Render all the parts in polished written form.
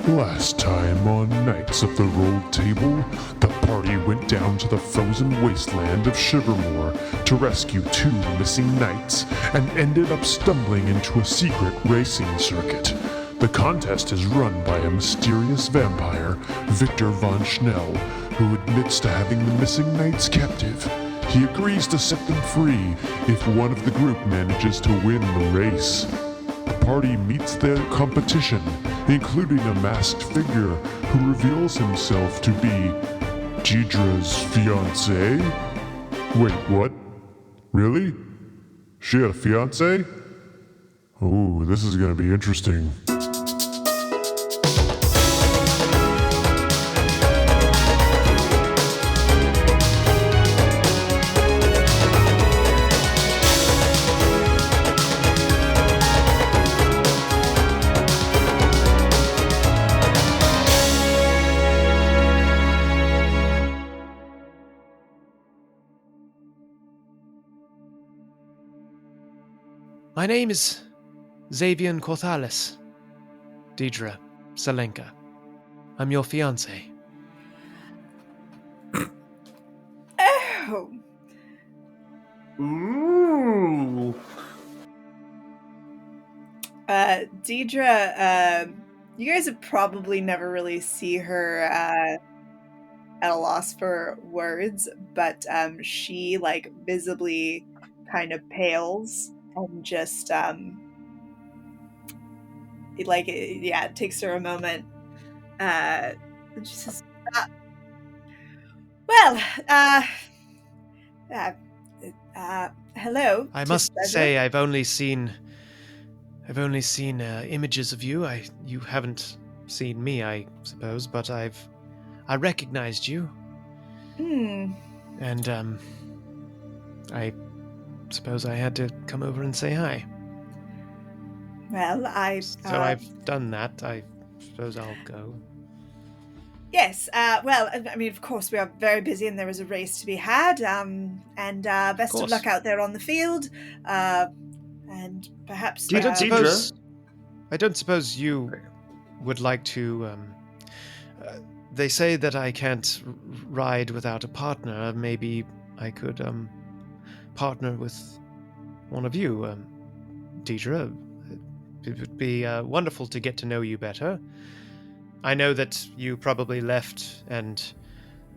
Last time on Knights of the Rolled Table, the party went down to the frozen wasteland of Shivermore to rescue 2 missing knights and ended up stumbling into a secret racing circuit. The contest is run by a mysterious vampire, Victor von Schnell, who admits to having the missing knights captive. He agrees to set them free if one of the group manages to win the race. The party meets their competition, including a masked figure who reveals himself to be Diedre's fiancé. Wait, what? Really? She had a fiancé? Oh, this is gonna be interesting. My name is Xavier Corthales. Diedre Salenka. I'm your fiancé. Oh. Ooh. Diedre, you guys have probably never really see her at a loss for words, but she visibly kind of pales and just it takes her a moment. And she says, hello. I must say, I've only seen images of you. You haven't seen me, I suppose, but I recognized you. And I suppose I had to come over and say hi. Well, I've done that. I suppose I'll go. Yes, of course we are very busy and there is a race to be had, and best of luck out there on the field, and perhaps... I don't suppose you would like to... they say that I can't ride without a partner. Maybe I could partner with one of you, Diedre. It would be wonderful to get to know you better. I know that you probably left and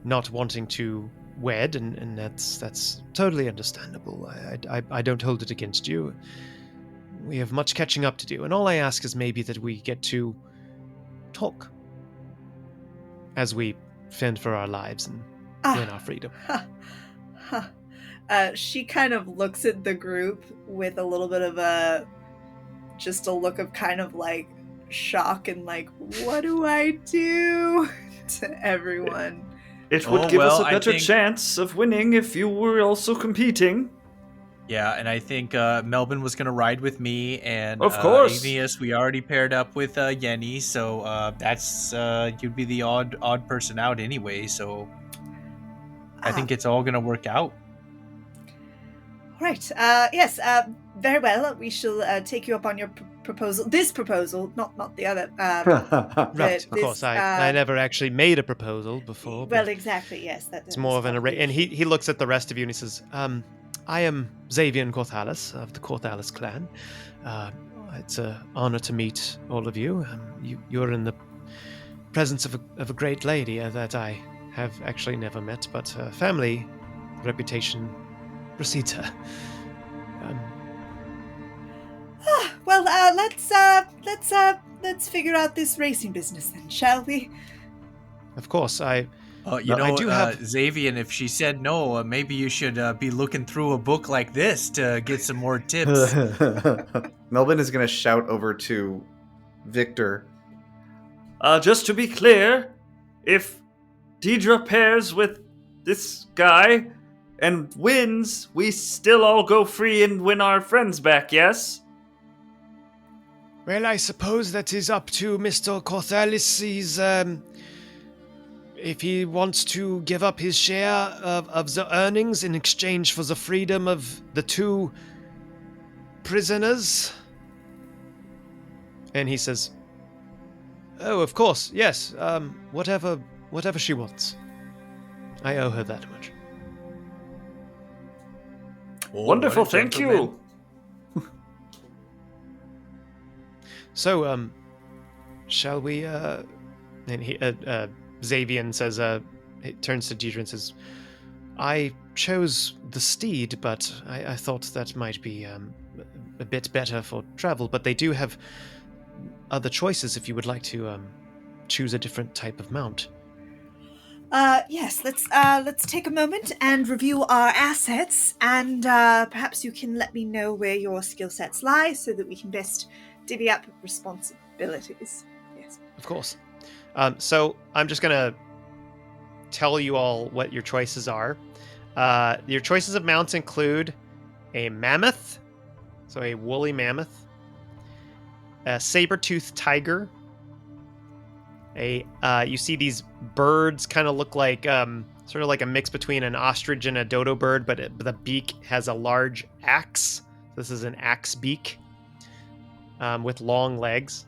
not wanting to wed, and that's totally understandable. I don't hold it against you. We have much catching up to do, and all I ask is maybe that we get to talk as we fend for our lives and win our freedom. She kind of looks at the group with a little bit of a look of kind of like shock and like, what do I do to everyone? It would give us a better chance of winning if you were also competing. Yeah, and I think Melbin was going to ride with me, and of course, Igneous, we already paired up with Yenni, so that's you'd be the odd person out anyway. So I think it's all going to work out. Right. Yes. Very well. We shall take you up on your proposal. This proposal, not the other. Right. Of course. I never actually made a proposal before. Well, exactly. Yes. It's more of an array. And he looks at the rest of you and he says, I am Xavier Corthales of the Corthales clan. It's an honor to meet all of you. You're in the presence of a great lady that I have actually never met, but her family reputation precedes her. Well, let's figure out this racing business then, shall we? Of course, I do have Xavier. If she said no, maybe you should be looking through a book like this to get some more tips. Melbin is going to shout over to Victor. Just to be clear, if Diedre pairs with this guy and wins, we still all go free and win our friends back, yes? Well, I suppose that is up to Mr. Corthales. If he wants to give up his share of the earnings in exchange for the freedom of the 2 prisoners. And he says, Oh, of course, yes. Whatever she wants. I owe her that much. Oh, Wonderful, what a thank gentleman. you. So, shall we, and he, Xavian says, he turns to Diedre and says, I chose the steed, but I thought that might be, a bit better for travel, but they do have other choices if you would like to, choose a different type of mount. Yes, let's take a moment and review our assets, and perhaps you can let me know where your skill sets lie so that we can best divvy up responsibilities. Yes. Of course. So I'm just gonna tell you all what your choices are. Your choices of mounts include a mammoth, so a woolly mammoth, a saber-toothed tiger. You see these birds kind of look like sort of like a mix between an ostrich and a dodo bird, but the beak has a large axe. This is an axe beak with long legs.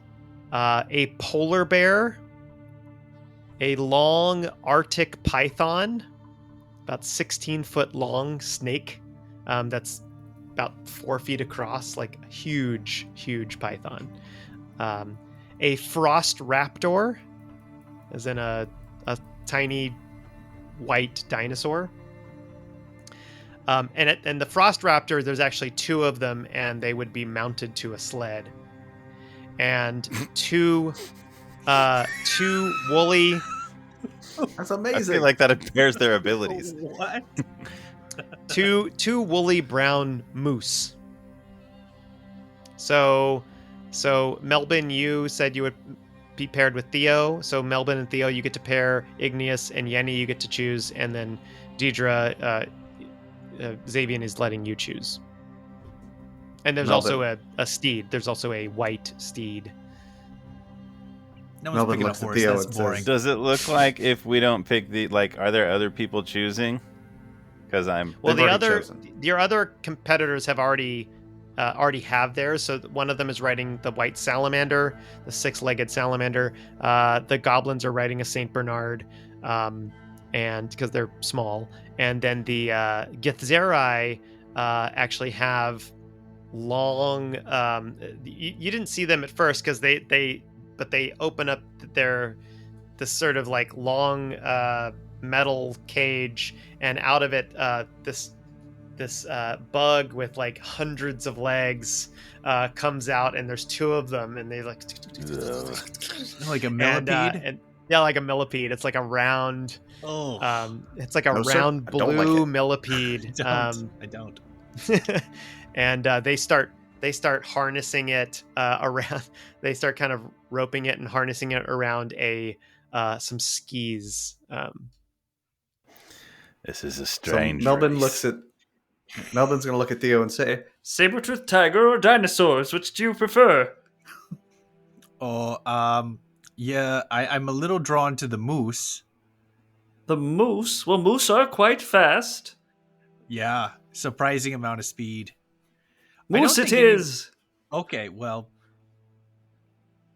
A polar bear, a long Arctic python, about 16-foot long snake that's about 4 feet across, like a huge python. A frost raptor, as in a tiny white dinosaur. And the frost raptor, there's actually 2 of them, and they would be mounted to a sled. And two woolly. That's I amazing. feel like that impairs their abilities. What? two woolly brown moose. So Melbin, you said you would be paired with Theo. So Melbin and Theo, you get to pair. Igneous and Yenni, you get to choose, and then Diedre, Xavian is letting you choose. And there's Melbin. also a steed. There's also a white steed. No one's Melbin picking a looks at horse. Theo That's and boring. says, Does it look like if we don't pick the are there other people choosing? Because I'm Well, They've the already other chosen. your other competitors have already have theirs. So one of them is riding the white salamander, the 6-legged salamander. The goblins are riding a Saint Bernard, and because they're small. And then the Githzerai actually have long. You didn't see them at first because they open up this sort of like long metal cage, and out of it this bug with like hundreds of legs comes out, and there's 2 of them, and they like Like a millipede? and yeah, like a millipede. It's like a round it's like a No, sir, round I don't like blue it. millipede. I don't. And they start harnessing it around. They start kind of roping it and harnessing it around some skis. This is a so strange Melbin race. looks at. Melbin's gonna look at Theo and say, Saber-toothed tiger or dinosaurs? Which do you prefer? Yeah, I'm a little drawn to the moose. The moose? Well, moose are quite fast. Yeah, surprising amount of speed. Moose don't it think any- is. Okay, well,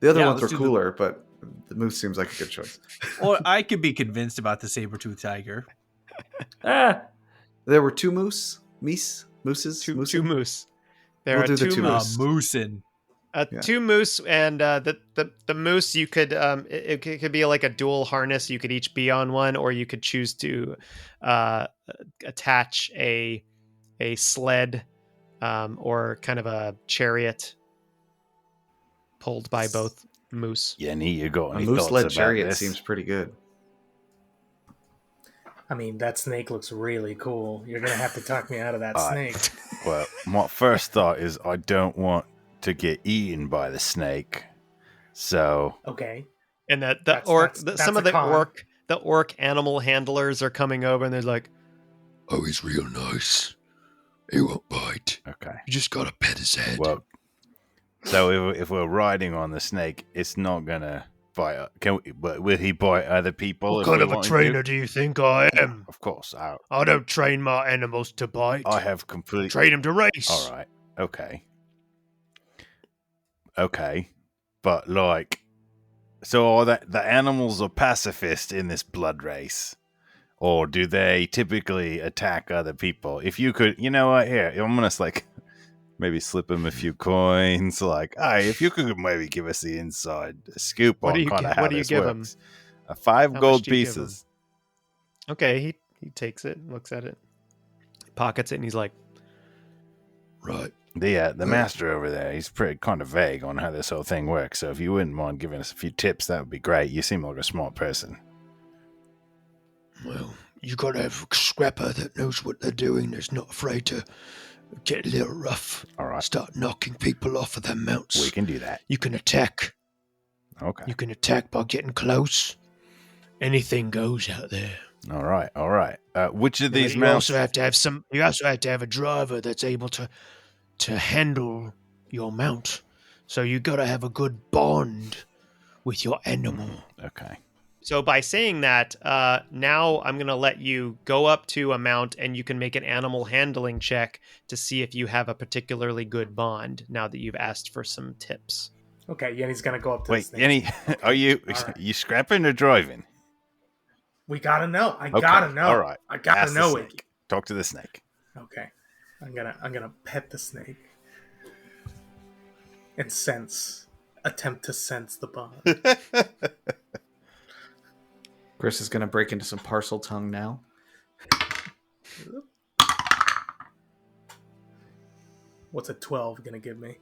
the other Yeah, ones let's are do the- cooler, but the moose seems like a good choice. or I could be convinced about the saber-toothed tiger. There were 2 mooses. Two moose. There We'll are do the 2 two moose. Moosin'. Yeah. 2 moose, and the moose, you could it could be like a dual harness. You could each be on one, or you could choose to attach a sled or kind of a chariot pulled by both moose. Yenni, you got A any thoughts moose-led about chariot this? seems pretty good. I mean, that snake looks really cool. You're going to have to talk me out of that Alright. snake. Well, my first thought is I don't want to get eaten by the snake. So, Okay. And that That's some a of the con. orc animal handlers are coming over, and they're like, Oh, he's real nice. He won't bite. okay. You just gotta pet his head. Well, so if we're riding on the snake, it's not gonna bite. But will he bite other people? what if kind we of a want him trainer to? do you think I am? Of course, I don't train my animals to bite. I have complete. Train him to race. All right. Okay. Okay. But like, So are the animals are pacifist in this blood race? Or do they typically attack other people? If you could, you know what, here, I'm going to like maybe slip him a few coins. Like, hey, if you could maybe give us the inside scoop What do on you kind of gi- how what do you this give him? works. 5 How much gold do you give him? pieces. Okay, he takes it, looks at it, pockets it, and he's like, Right. The master over there, he's pretty kind of vague on how this whole thing works. So if you wouldn't mind giving us a few tips, that would be great. You seem like a smart person. Well, you gotta have a scrapper that knows what they're doing, that's not afraid to get a little rough. All right. Start knocking people off of their mounts. We can do that. You can attack. Okay. You can attack by getting close. Anything goes out there. All right. Which of these You mounts? also have to have You also have to have a driver that's able to handle your mount. So you gotta have a good bond with your animal. Okay. so by saying that, now I'm going to let you go up to a mount and you can make an animal handling check to see if you have a particularly good bond now that you've asked for some tips. Okay, Yenni's gonna go up to the Wait, snake. Yenni, are you right. you scrapping or driving? We gotta know. I Okay, gotta know. all right. I gotta Ask the know snake. it. Talk to the snake. Okay. I'm gonna pet the snake. And attempt to sense the bond. Chris is going to break into some parcel tongue now. What's a 12 gonna give me?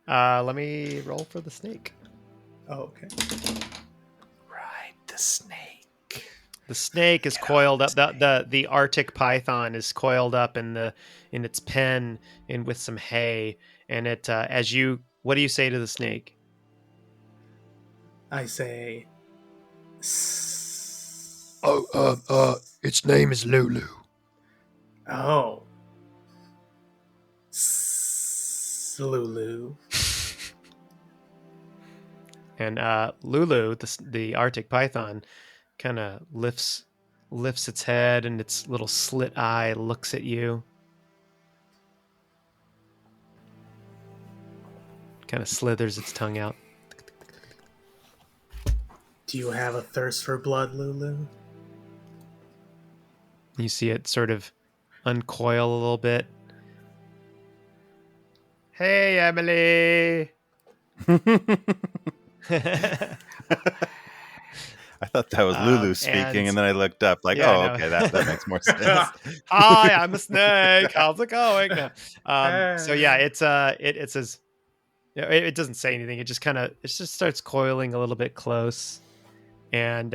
Let me roll for the snake. Oh, okay. Ride the snake. The snake is coiled up. The Arctic python is coiled up in its pen with some hay. And it what do you say to the snake? I say. Its name is Lulu. Oh. Lulu. And Lulu, the Arctic python, kind of lifts its head and its little slit eye looks at you. Kind of slithers its tongue out. Do you have a thirst for blood, Lulu? You see it sort of uncoil a little bit. Hey, Emily. I thought that was Lulu speaking, and then I looked up, like, Yeah, oh, no. okay, that makes more sense. Hi, I'm a snake. How's it going? No. So yeah, it says, it doesn't say anything. It just starts coiling a little bit close, and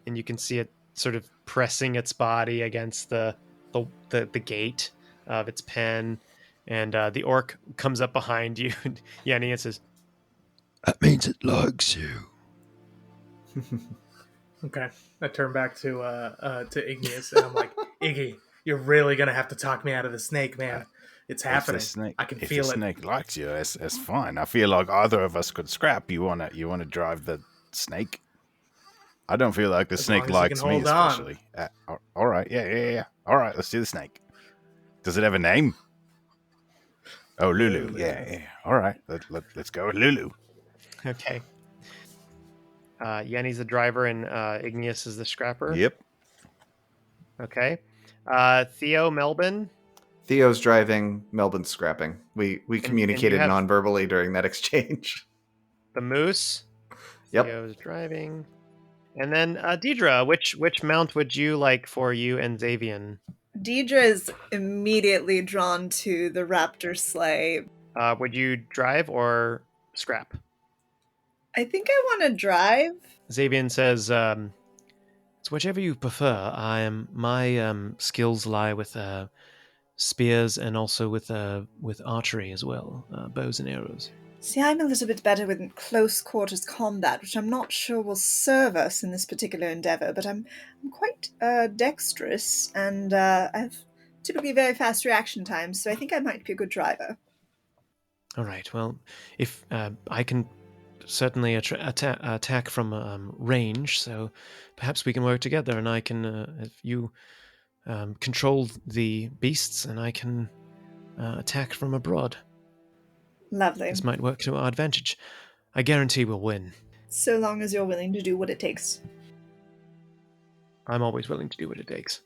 you can see it sort of pressing its body against the gate of its pen, and the orc comes up behind you, Yenni, and says, That means it likes you. Okay. I turn back to Igneous and I'm like, Iggy, you're really gonna have to talk me out of the snake, man. It's happening. I can feel if the it. snake likes you, that's fine. I feel like either of us could scrap. You wanna drive the snake? I don't feel like the As snake long as you likes can me hold on. especially. All right, yeah. All right, let's do the snake. Does it have a name? Oh, Lulu. Lulu. Yeah. All right, let's go with Lulu. okay. Yenni's the driver and Igneous is the scrapper. Yep. Okay. Theo, Melbin. Theo's driving, Melbin's scrapping. We communicated have- non-verbally during that exchange. The moose. Yep. Theo's driving. And then Diedre, which mount would you like for you and Xavian? Diedre is immediately drawn to the raptor sleigh. Would you drive or scrap? I think I want to drive. Xavian says, it's whichever you prefer. My skills lie with spears and also with archery as well, bows and arrows. See, I'm a little bit better with close quarters combat, which I'm not sure will serve us in this particular endeavor, but I'm quite dexterous and I have typically very fast reaction times, so I think I might be a good driver. All right. Well, if I can certainly attack from range, so perhaps we can work together, and I can, if you control the beasts, and I can attack from abroad. Lovely. This might work to our advantage. I guarantee we'll win. So long as you're willing to do what it takes. I'm always willing to do what it takes.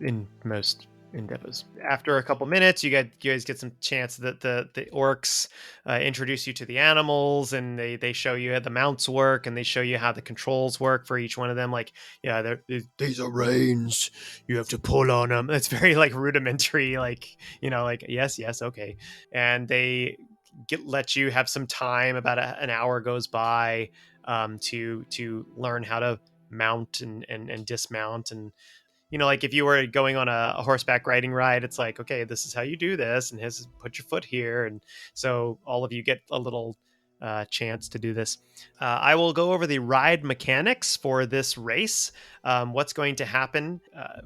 In most endeavors. After a couple minutes, you guys get some chance that the orcs introduce you to the animals, and they show you how the mounts work, and they show you how the controls work for each one of them. Like, yeah, these are reins. You have to pull on them. It's very like rudimentary, like, like yes, okay. And they let you have some time. About an hour goes by to learn how to mount and dismount. And like if you were going on a horseback riding ride, it's like, okay, this is how you do this, and put your foot here. And so all of you get a little chance to do this. I will go over the ride mechanics for this race. What's going to happen?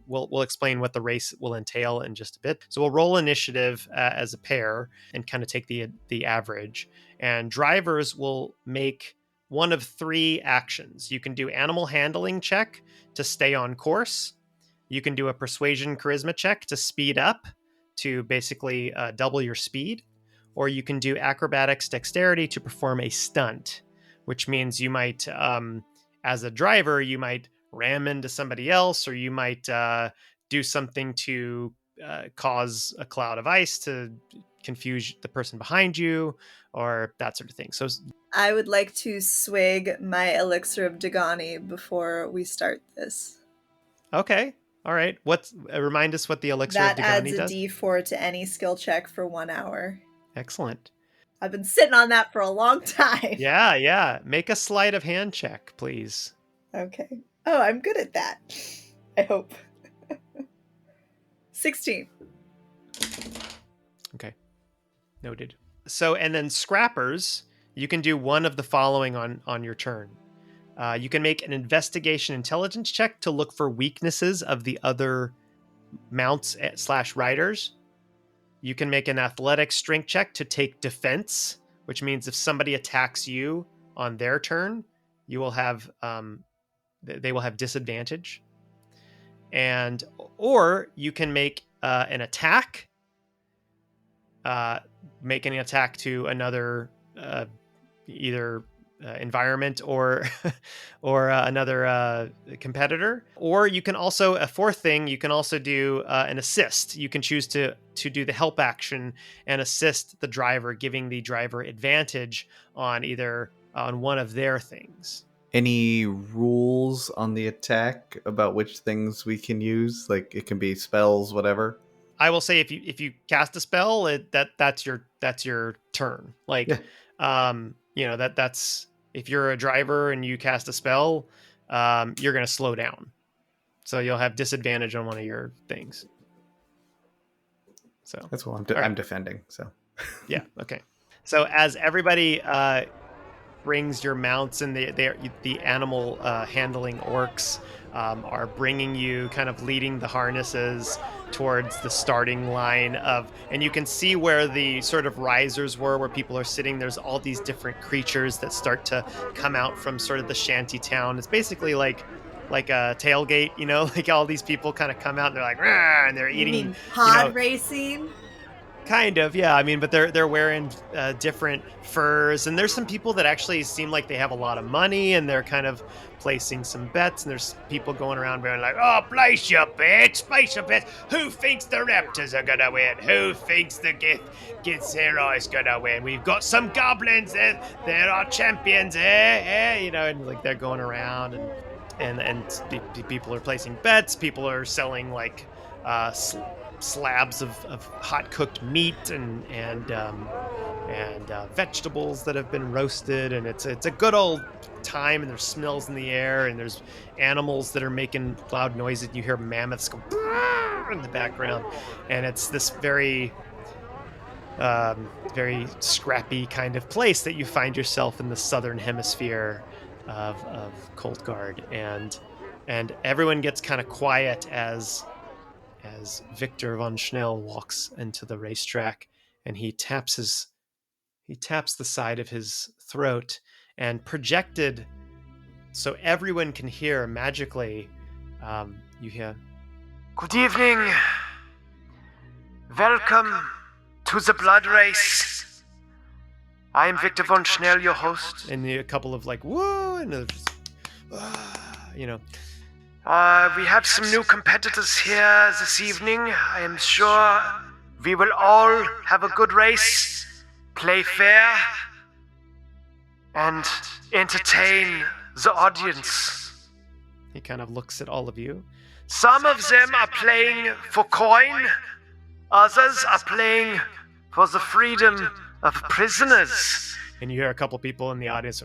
We'll explain what the race will entail in just a bit. So we'll roll initiative as a pair and kind of take the average. And drivers will make one of 3 actions. You can do animal handling check to stay on course. You can do a persuasion charisma check to speed up, to basically double your speed. Or you can do acrobatics dexterity to perform a stunt, which means you might, as a driver, you might ram into somebody else, or you might do something to cause a cloud of ice to confuse the person behind you, or that sort of thing. So I would like to swig my elixir of Dagani before we start this. Okay. All right. Remind us what the elixir of Dagani does. That adds a d4 to any skill check for 1 hour. Excellent. I've been sitting on that for a long time. Yeah. Make a sleight of hand check, please. Okay. Oh, I'm good at that. I hope. 16. Okay. Noted. So, and then scrappers, you can do one of the following on your turn. You can make an investigation intelligence check to look for weaknesses of the other mounts / riders. You can make an athletic strength check to take defense, which means if somebody attacks you on their turn, you will have they will have disadvantage. Or you can make an attack, make an attack to another either environment or another competitor. Or you can also, a fourth thing, you can also do an assist. You can choose to do the help action and assist the driver, giving the driver advantage on one of their things. Any rules on the attack about which things we can use? Like it can be spells, whatever. I will say if you cast a spell, that's your turn. Like, yeah. That's if you're a driver and you cast a spell, you're going to slow down, so you'll have disadvantage on one of your things. So that's what I'm defending. So yeah, okay. So as everybody brings your mounts, and the animal handling orcs are bringing you, kind of leading the harnesses towards the starting line and you can see where the sort of risers were, where people are sitting. There's all these different creatures that start to come out from sort of the shanty town. It's basically like a tailgate, like all these people kind of come out and they're like, "Rah!" and they're eating. You mean pod racing? Kind of, yeah. I mean, but they're wearing different furs, and there's some people that actually seem like they have a lot of money, and they're kind of placing some bets. And there's people going around being like, "Oh, place your bets. Who thinks the Raptors are gonna win? Who thinks the Githzerai is gonna win? We've got some goblins. They're our champions, and like they're going around, and people are placing bets. People are selling like slabs of hot cooked meat and vegetables that have been roasted, and it's a good old time. And there's smells in the air, and there's animals that are making loud noises. You hear mammoths go in the background, and it's this very very scrappy kind of place that you find yourself in the southern hemisphere of Coldguard, and everyone gets kind of quiet as Victor von Schnell walks into the racetrack, and he taps the side of his throat, and projected so everyone can hear magically, you hear, "Good evening. Welcome to the blood race. I am Victor von Schnell, your host. And a couple of like, whoa, and you know. We have some new competitors here this evening. I am sure we will all have a good race, play fair, and entertain the audience. He kind of looks at all of you. Some of them are playing for coin, others are playing for the freedom of prisoners. And you hear a couple people in the audience.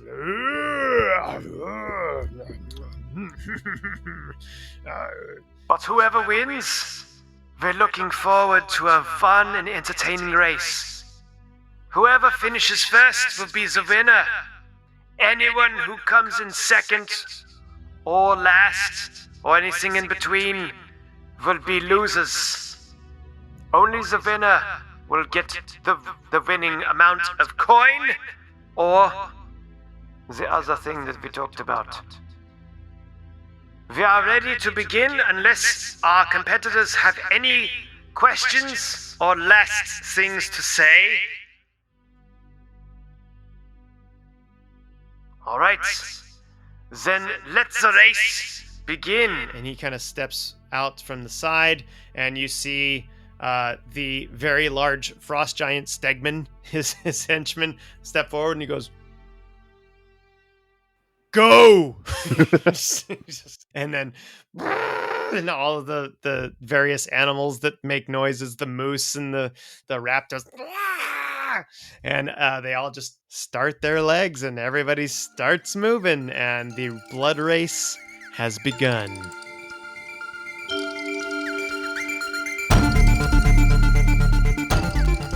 But whoever wins, we're looking forward to a fun and entertaining race. Whoever finishes first will be the winner. Anyone who comes in second or last or anything in between will be losers. Only the winner will get the winning amount of coin or the other thing that we talked about. We are ready to begin unless our competitors have any questions or last things to say. All right, then let the race begin. And he kind of steps out from the side, and you see the very large frost giant Stegman, his henchman, step forward, and he goes, "Go!" And then and all of the various animals that make noises, the moose and the raptors, and they all just start their legs, and everybody starts moving, and the blood race has begun.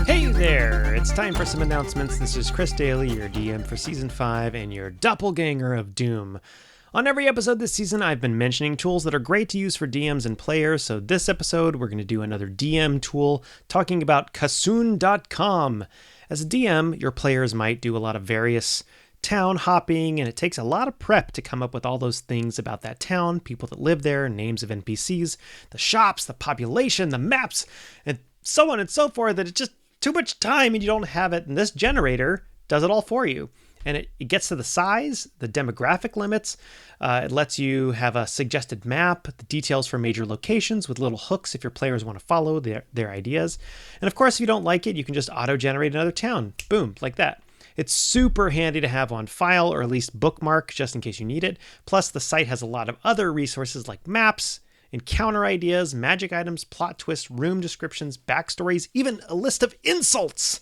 Hey there! It's time for some announcements. This is Chris Daly, your DM for Season 5 and your doppelganger of doom. On every episode this season, I've been mentioning tools that are great to use for DMs and players, so this episode, we're going to do another DM tool, talking about Kassoon.com. As a DM, your players might do a lot of various town hopping, and it takes a lot of prep to come up with all those things about that town, people that live there, names of NPCs, the shops, the population, the maps, and so on and so forth, that it's just too much time and you don't have it, and this generator does it all for you. And it gets to the size, the demographic limits. It lets you have a suggested map, the details for major locations with little hooks if your players want to follow their ideas. And of course, if you don't like it, you can just auto-generate another town. Boom, like that. It's super handy to have on file, or at least bookmark, just in case you need it. Plus, the site has a lot of other resources like maps, encounter ideas, magic items, plot twists, room descriptions, backstories, even a list of insults.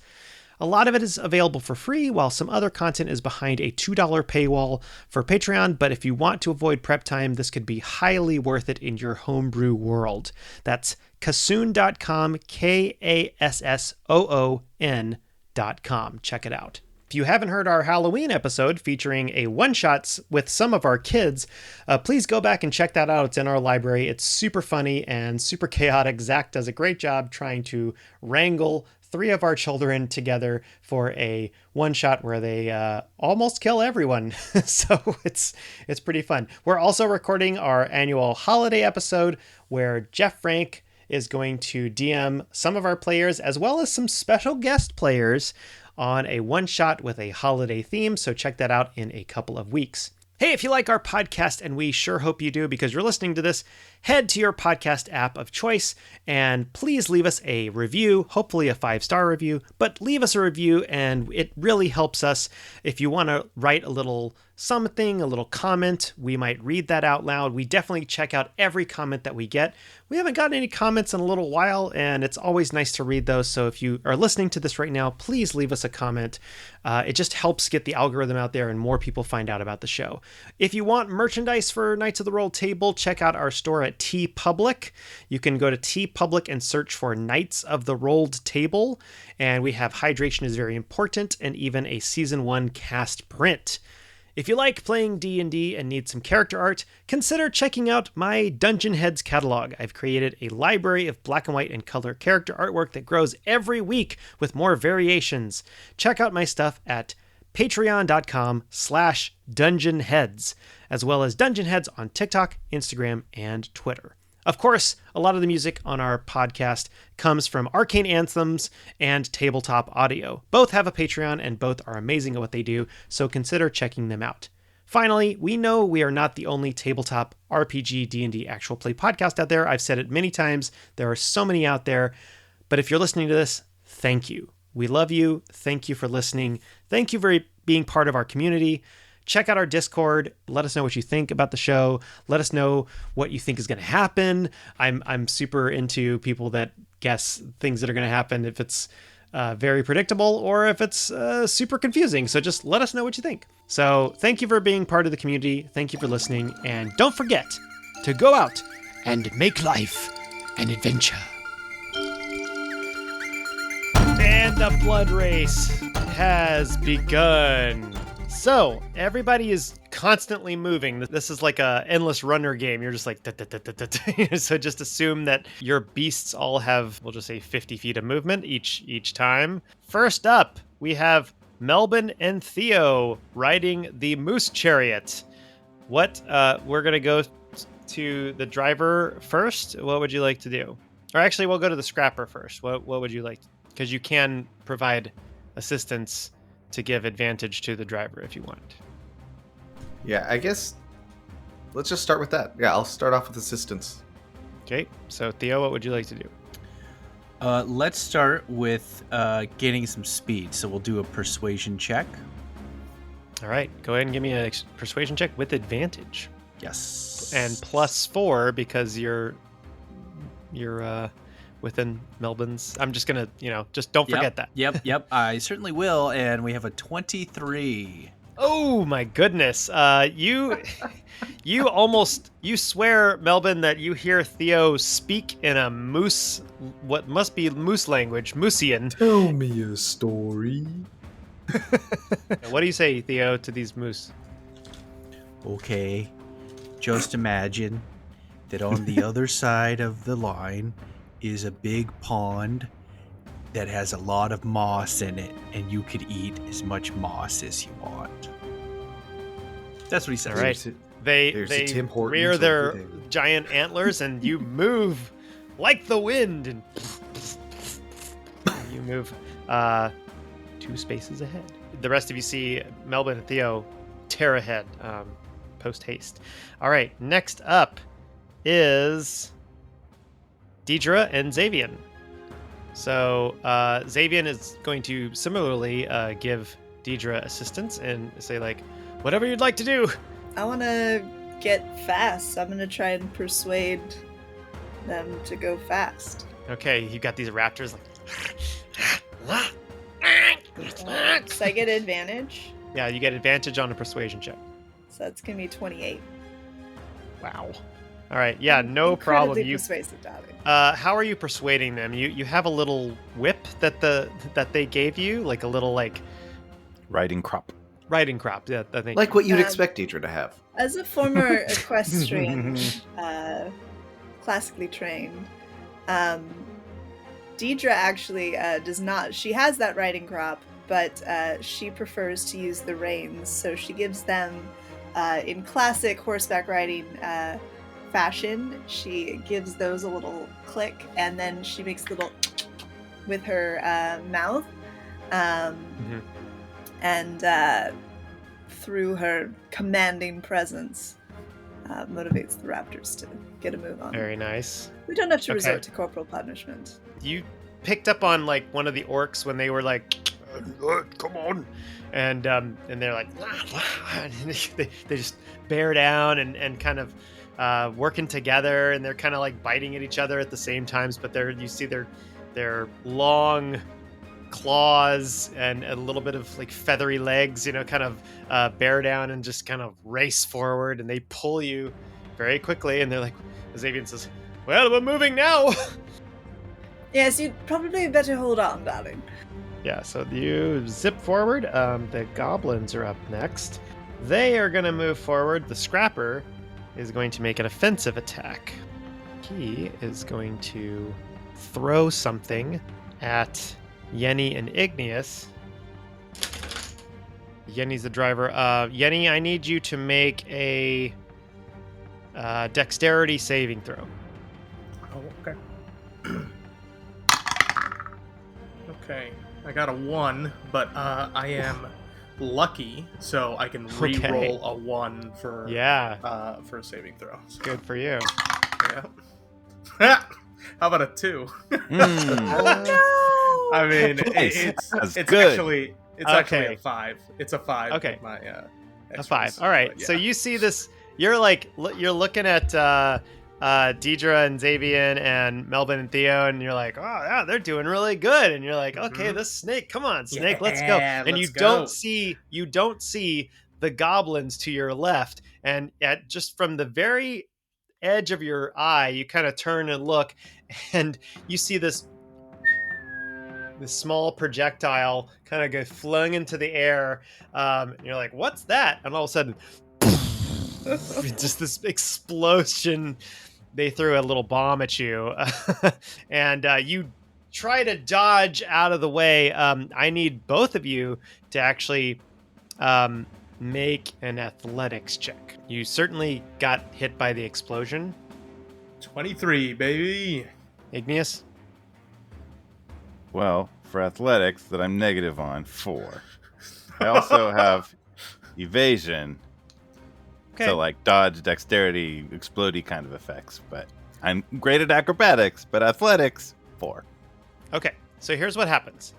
A lot of it is available for free, while some other content is behind a $2 paywall for Patreon, but if you want to avoid prep time, this could be highly worth it in your homebrew world. That's Kassoon.com, Kassoon.com. Check it out. If you haven't heard our Halloween episode featuring a one-shot with some of our kids, please go back and check that out. It's in our library. It's super funny and super chaotic. Zach does a great job trying to wrangle 3 of our children together for a one-shot where they almost kill everyone. So it's pretty fun. We're also recording our annual holiday episode where Jeff Frank is going to DM some of our players as well as some special guest players on a one-shot with a holiday theme, so check that out in a couple of weeks. Hey, if you like our podcast, and we sure hope you do because you're listening to this, head to your podcast app of choice and please leave us a review, hopefully a 5-star review, but leave us a review and it really helps us. If you want to write a little something, a little comment, we might read that out loud. We definitely check out every comment that we get. We haven't gotten any comments in a little while, and it's always nice to read those. So if you are listening to this right now, please leave us a comment. It just helps get the algorithm out there and more people find out about the show. If you want merchandise for Knights of the Roll Table, check out our store at TeePublic. You can go to TeePublic and search for Knights of the Rolled Table, and we have Hydration is Very Important and even a Season 1 cast print. If you like playing D&D and need some character art, consider checking out my Dungeon Heads catalog. I've created a library of black and white and color character artwork that grows every week with more variations. Check out my stuff at patreon.com/dungeonheads, as well as Dungeon Heads on TikTok, Instagram, and Twitter. Of course, a lot of the music on our podcast comes from Arcane Anthems and Tabletop Audio. Both have a Patreon and both are amazing at what they do, so consider checking them out. Finally, we know we are not the only tabletop RPG D&D actual play podcast out there. I've said it many times. There are so many out there. But if you're listening to this, thank you. We love you. Thank you for listening. Thank you for being part of our community. Check out our Discord. Let us know what you think about the show. Let us know what you think is going to happen. I'm super into people that guess things that are going to happen, if it's very predictable or if it's super confusing. So just let us know what you think. So thank you for being part of the community. Thank you for listening. And don't forget to go out and make life an adventure. And the blood race has begun. So everybody is constantly moving. This is like a endless runner game. You're just like, so just assume that your beasts all have, we'll just say 50 feet of movement each time. First up, we have Melbin and Theo riding the moose chariot. We're going to go to the driver first. What would you like to do? Or actually, we'll go to the scrapper first. What would you like? Because you can provide assistance to give advantage to the driver if you want. Yeah, I guess let's just start with that. Yeah, I'll start off with assistance. Okay, so Theo, what would you like to do? Let's start with gaining some speed. So we'll do a persuasion check. All right, go ahead and give me a persuasion check with advantage. Yes. And +4 because you're within Melbin's. I'm just gonna, just don't forget that. Yep. I certainly will. And we have a 23. Oh my goodness. You swear, Melbin, that you hear Theo speak in a moose, what must be moose language, Moosian. Tell me a story. What do you say, Theo, to these moose? Okay. Just imagine that on the other side of the line is a big pond that has a lot of moss in it, and you could eat as much moss as you want. That's what he said. All right. They rear their giant antlers, and you move like the wind, and you move 2 spaces ahead. The rest of you see Melbin and Theo tear ahead, post haste. All right, next up is Diedre and Xavian. So Xavian is going to similarly give Diedre assistance and say, like, whatever you'd like to do. I want to get fast. I'm going to try and persuade them to go fast. Okay, you got these raptors like... So I get advantage. Yeah, you get advantage on a persuasion check. So that's going to be 28. Wow. All right, yeah, no problem. Persuasive, darling. How are you persuading them? You have a little whip that they gave you, like a little riding crop. Riding crop, yeah. I think. Like what you'd expect Diedre to have. As a former equestrian, classically trained, Diedre actually does not. She has that riding crop, but she prefers to use the reins. So she gives them, in classic horseback riding fashion, she gives those a little click, and then she makes a little with her mouth, and through her commanding presence, motivates the raptors to get a move on. Very nice. We don't have to resort to corporal punishment. You picked up on one of the orcs when they were like, "Come on," and they're like, and they just bear down and kind of working together, and they're kind of like biting at each other at the same times, but you see their long claws and a little bit of feathery legs, kind of bear down and just kind of race forward, and they pull you very quickly, and they're like, Xavian says, "Well, we're moving now." Yes, you'd probably better hold on, darling. Yeah, so you zip forward. The goblins are up next. They are going to move forward. The scrapper is going to make an offensive attack. He is going to throw something at Yenni and Igneous. Yenni's the driver. Yenni, I need you to make a dexterity saving throw. Oh, okay. Okay, I got a 1, but I am lucky, so I can re-roll a 1 for for a saving throw. So, Good for you. yeah. How about a 2? Oh I mean, That's it's good. Okay. actually a 5. It's a 5. Okay. With my, A extras, 5. All right. but So yeah. you see this. You're like you're looking at Diedre and Xavier and Melbin and Theo, and you're like, oh yeah, they're doing really good. And you're like, okay, this snake, come on, snake, let's go. Yeah, And let's you don't see the goblins to your left, and just from the very edge of your eye, you kind of turn and look, and you see this small projectile kind of go flung into the air. And you're like, what's that? And all of a sudden, just this explosion. They threw a little bomb at you, and you try to dodge out of the way. I need both of you to actually make an athletics check. You certainly got hit by the explosion. 23, baby. Igneous? Well, for athletics, that I'm negative on 4. I also have evasion. Okay. So like dodge, dexterity, explodey kind of effects. But I'm great at acrobatics, but athletics, 4. Okay, so here's what happens.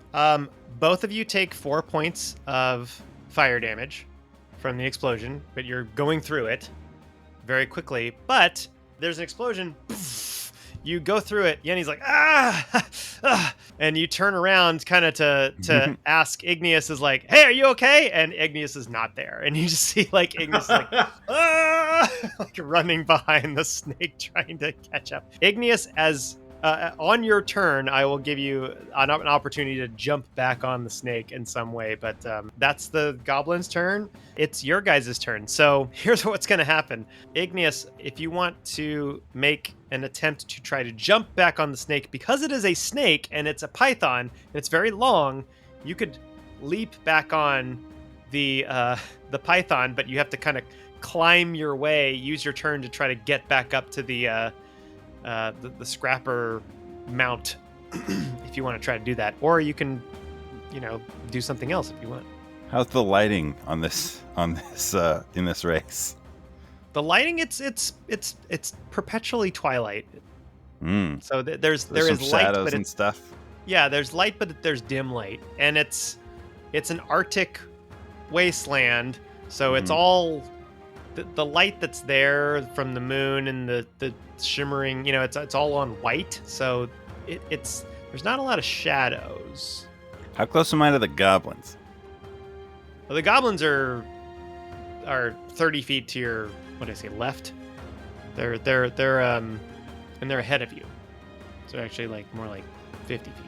Both of you take 4 points of fire damage from the explosion, but you're going through it very quickly. But there's an explosion. You go through it. Yenni's like, and you turn around kind of to ask Igneous is like, hey, are you okay? And Igneous is not there. And you just see like Igneous is like, like running behind the snake trying to catch up. Igneous, as on your turn, I will give you an opportunity to jump back on the snake in some way, but that's the goblin's turn. It's your guys' turn. So here's what's going to happen. Igneous, if you want to make an attempt to try to jump back on the snake, because it is a snake and it's a python, and it's very long, you could leap back on the python, but you have to kind of climb your way, use your turn to try to get back up to the scrapper mount if you want to try to do that, or you can do something else if you want. How's the lighting on this in this race? The lighting, it's perpetually twilight. So there is light, shadows but and stuff. Yeah, there's light, but there's dim light, and it's an Arctic wasteland, so it's all the light that's there from the moon and the shimmering, it's all on white, so it's there's not a lot of shadows. How close am I to the goblins? Well, the goblins are 30 feet to your, what did I say, left? They're and they're ahead of you, so actually like more like 50 feet.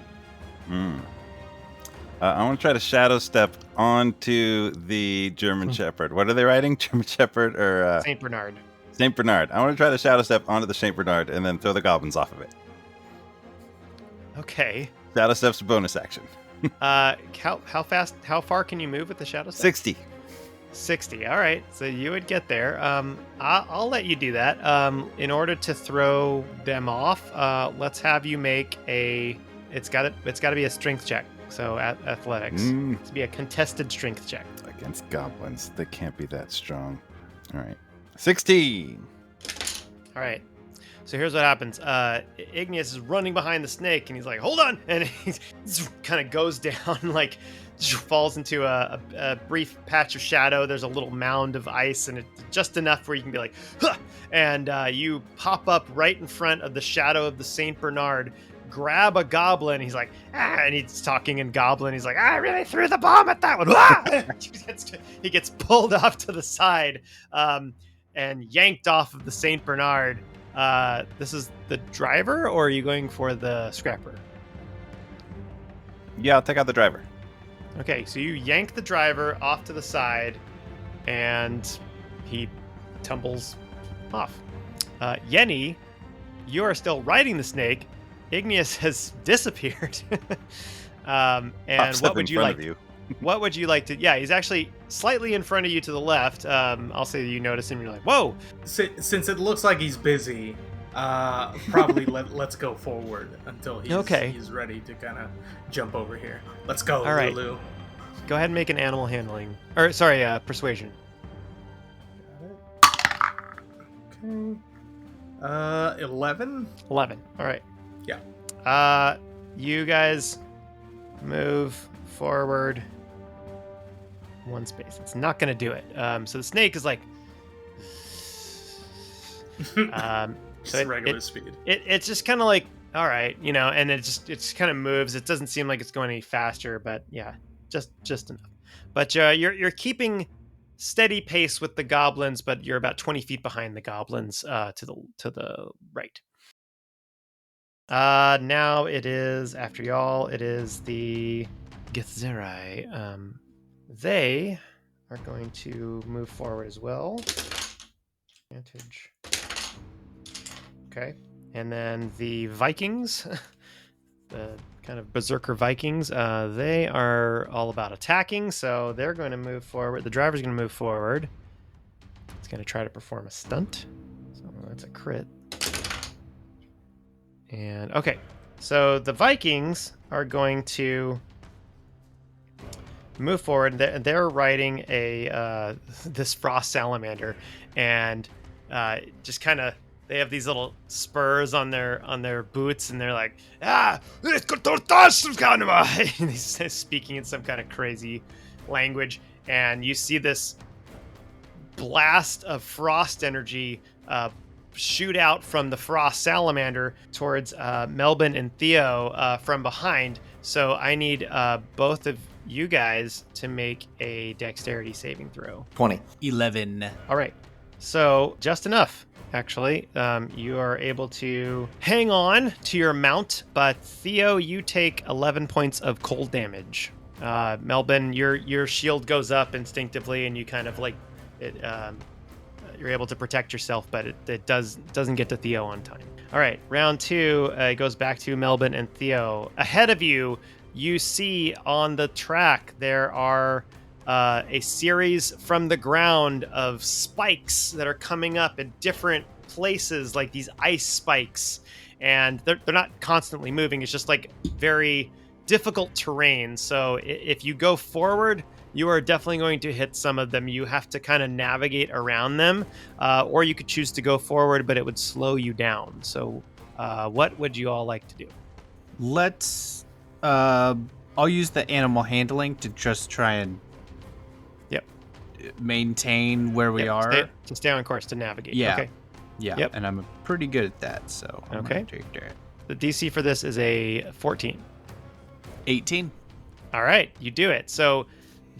I want to try to shadow step onto the German Shepherd. What are they riding? German Shepherd or Saint Bernard? Saint Bernard. I want to try to shadow step onto the Saint Bernard and then throw the goblins off of it. Okay. Shadow step's a bonus action. How far can you move with the shadow step? 60. All right, so you would get there. I'll let you do that. In order to throw them off, let's have you make a. It's got to be a strength check. So athletics. To be a contested strength check Against goblins, they can't be that strong. All right, 16. All right. So here's what happens. Igneous is running behind the snake, and he's like, "Hold on!" And he kind of goes down, like falls into a brief patch of shadow. There's a little mound of ice, and it's just enough where you can be like, "Huh!" And you pop up right in front of the shadow of the Saint Bernard. Grab a goblin. He's like, and he's talking in goblin. He's like, I really threw the bomb at that one. He gets pulled off to the side and yanked off of the Saint Bernard. This is the driver, or are you going for the scrapper? Yeah, I'll take out the driver. Okay, so you yank the driver off to the side, and he tumbles off. Yenni, you are still riding the snake. Igneous has disappeared. And what would you like? What would you like to? Yeah, he's actually slightly in front of you to the left. I'll say that you notice him. And you're like, whoa! Since it looks like he's busy, Probably let's go forward until Okay. he's ready to kind of jump over here. Let's go, All right. Lulu. Go ahead and make an animal handling. Persuasion. Okay. 11? 11. All right. Yeah. You guys move forward one space. It's not going to do it. So the snake is like... Just regular speed. It's just kind of like, all right, and it just kind of moves. It doesn't seem like it's going any faster, but yeah, just enough. But you're keeping steady pace with the goblins, but you're about 20 feet behind the goblins to the right. Now it is, after y'all, it is the Githzerai. They are going to move forward as well. Advantage. Okay. And then the Vikings, the kind of berserker Vikings, they are all about attacking, so they're going to move forward. The driver's going to move forward. It's going to try to perform a stunt. So that's a crit. And okay, so the Vikings are going to move forward. They're riding this frost salamander, and just kind of they have these little spurs on their boots, and they're like, and he's speaking in some kind of crazy language, and you see this blast of frost energy shoot out from the frost salamander towards Melbin and Theo from behind. So I need both of you guys to make a dexterity saving throw. 20. 11. All right. So just enough, actually. You are able to hang on to your mount, but Theo, you take 11 points of cold damage. Melbin, your shield goes up instinctively, and you kind of like it. You're able to protect yourself, but it doesn't get to Theo on time. All right, round 2 it goes back to Melbin and Theo. Ahead of you, you see on the track there are a series from the ground of spikes that are coming up in different places, like these ice spikes, and they're not constantly moving. It's just like very difficult terrain. So if you go forward, you are definitely going to hit some of them. You have to kind of navigate around them, or you could choose to go forward, but it would slow you down. So what would you all like to do? Let's... I'll use the animal handling to just try and maintain where we are. Stay on course to navigate. Yeah. Okay. Yeah, Yep. and I'm pretty good at that, so I'm Okay. gonna take that. The DC for this is a 14. 18. All right, you do it. So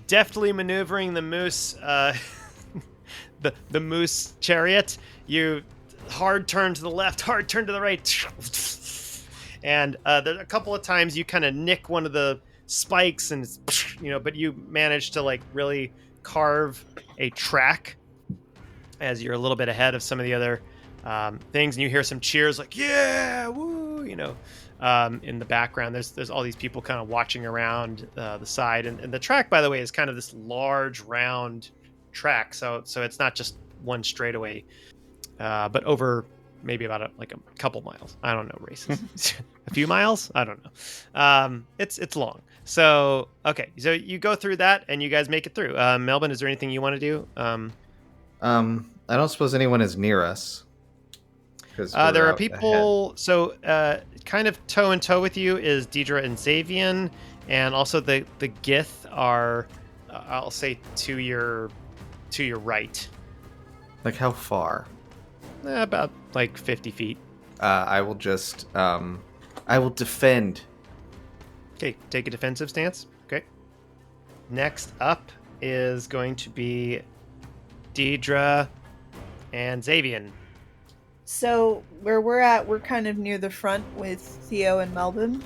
deftly maneuvering the moose, the moose chariot, you hard turn to the left, hard turn to the right, and there a couple of times you kind of nick one of the spikes, and but you manage to like really carve a track as you're a little bit ahead of some of the other things, and you hear some cheers like "Yeah, woo!" In the background. There's all these people kind of watching around the side, and the track, by the way, is kind of this large round track, so it's not just one straightaway, but over maybe about a couple miles. I don't know races. A few miles? I don't know. It's long. So okay, so you go through that and you guys make it through. Melbin, is there anything you want to do? I don't suppose anyone is near us. There are people. Ahead. So kind of toe and toe with you is Diedre and Xavian, and also the Gith are I'll say to your right. Like how far? About like 50 feet. I will just I will defend. Okay, take a defensive stance. Okay. Next up is going to be Diedre and Xavian. So where we're at, we're kind of near the front with Theo and Melbin.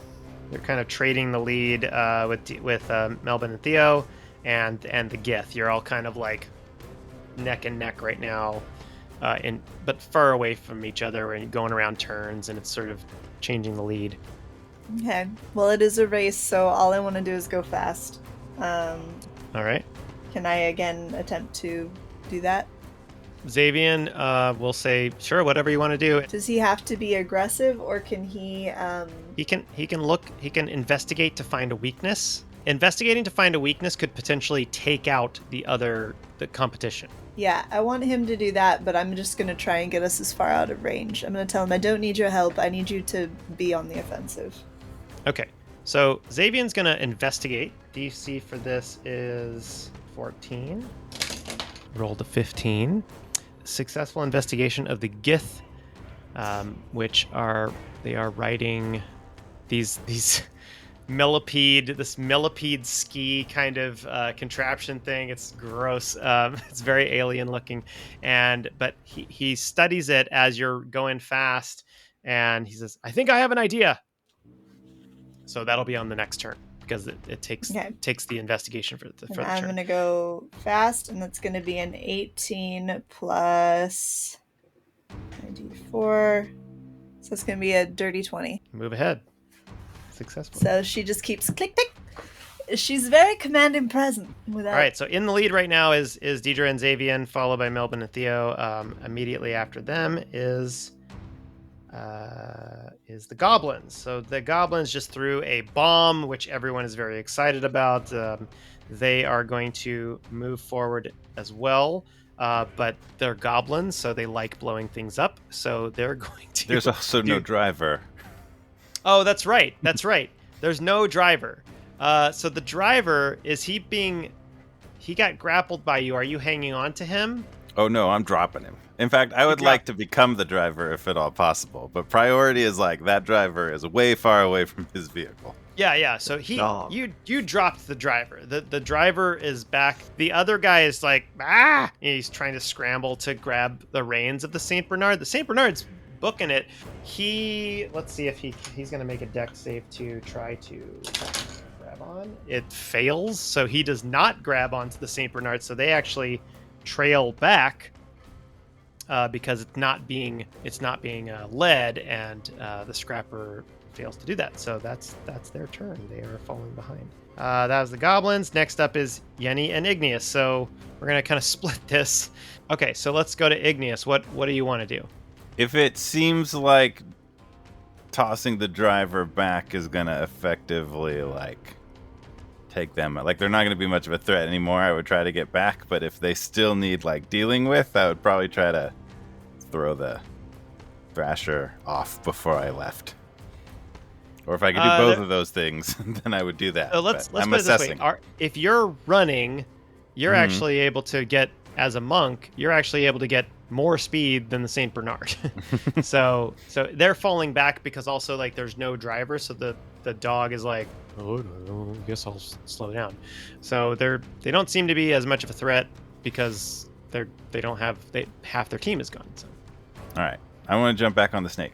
They're kind of trading the lead with Melbin and Theo, and the Gith. You're all kind of like neck and neck right now, but far away from each other and going around turns, and it's sort of changing the lead. Okay. Well, it is a race, so all I want to do is go fast. All right. Can I again attempt to do that? Xavian will say, sure, whatever you want to do. Does he have to be aggressive, or can he? He can investigate to find a weakness. Investigating to find a weakness could potentially take out the competition. Yeah, I want him to do that, but I'm just going to try and get us as far out of range. I'm going to tell him I don't need your help. I need you to be on the offensive. Okay, so Xavian's going to investigate. DC for this is 14. Rolled a 15. Successful investigation of the Gith, which are riding this millipede ski kind of contraption thing. It's gross. It's very alien looking, but he studies it as you're going fast, and he says, "I think I have an idea." So that'll be on the next turn because it takes the investigation for the I'm turn. Gonna go fast, and that's gonna be an 18 plus 94. So it's gonna be a dirty 20. Move ahead. Successful. So she just keeps click click. She's very commanding present. All right, so in the lead right now is Diedre and Xavian, followed by Melbin and Theo. Immediately after them is the goblins. So the goblins just threw a bomb, which everyone is very excited about. They are going to move forward as well, but they're goblins, so they like blowing things up. So they're going to. There's also no driver. Oh, that's right. There's no driver. So the driver, he got grappled by you. Are you hanging on to him? Oh, no, I'm dropping him. In fact, I would like to become the driver if at all possible. But priority is that driver is way far away from his vehicle. Yeah. So you dropped the driver. The driver is back. The other guy is and he's trying to scramble to grab the reins of the Saint Bernard. The Saint Bernard's booking it. Let's see if he's going to make a dex save to try to grab on. It fails, so he does not grab onto the Saint Bernard. So they actually trail back because it's not being led, and the scrapper fails to do that. So that's their turn. They are falling behind. That was the goblins. Next up is Yenni and Igneous. So we're going to kind of split this. Okay, so let's go to Igneous. What do you want to do? If it seems like tossing the driver back is going to effectively, take them, they're not going to be much of a threat anymore, I would try to get back. But if they still need, dealing with, I would probably try to throw the Thrasher off before I left. Or if I could do both of those things, then I would do that. So let's put it this way. If you're running, you're actually able to get, as a monk, you're actually able to get more speed than the Saint Bernard. so they're falling back because also there's no driver, so the dog is I guess I'll slow down. So they don't seem to be as much of a threat because half their team is gone. So all right, I want to jump back on the snake.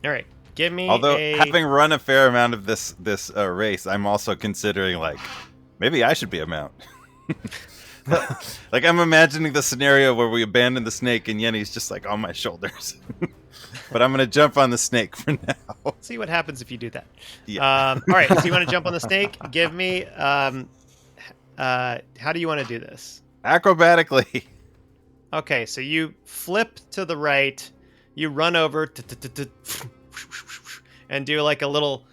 All right, give me. Although having run a fair amount of this race, I'm also considering maybe I should be a mount. I'm imagining the scenario where we abandon the snake and Yenni's just on my shoulders. But I'm going to jump on the snake for now. See what happens if you do that. Yeah. All right, so you want to jump on the snake? Give me, how do you want to do this? Acrobatically. Okay, so you flip to the right, you run over and do a little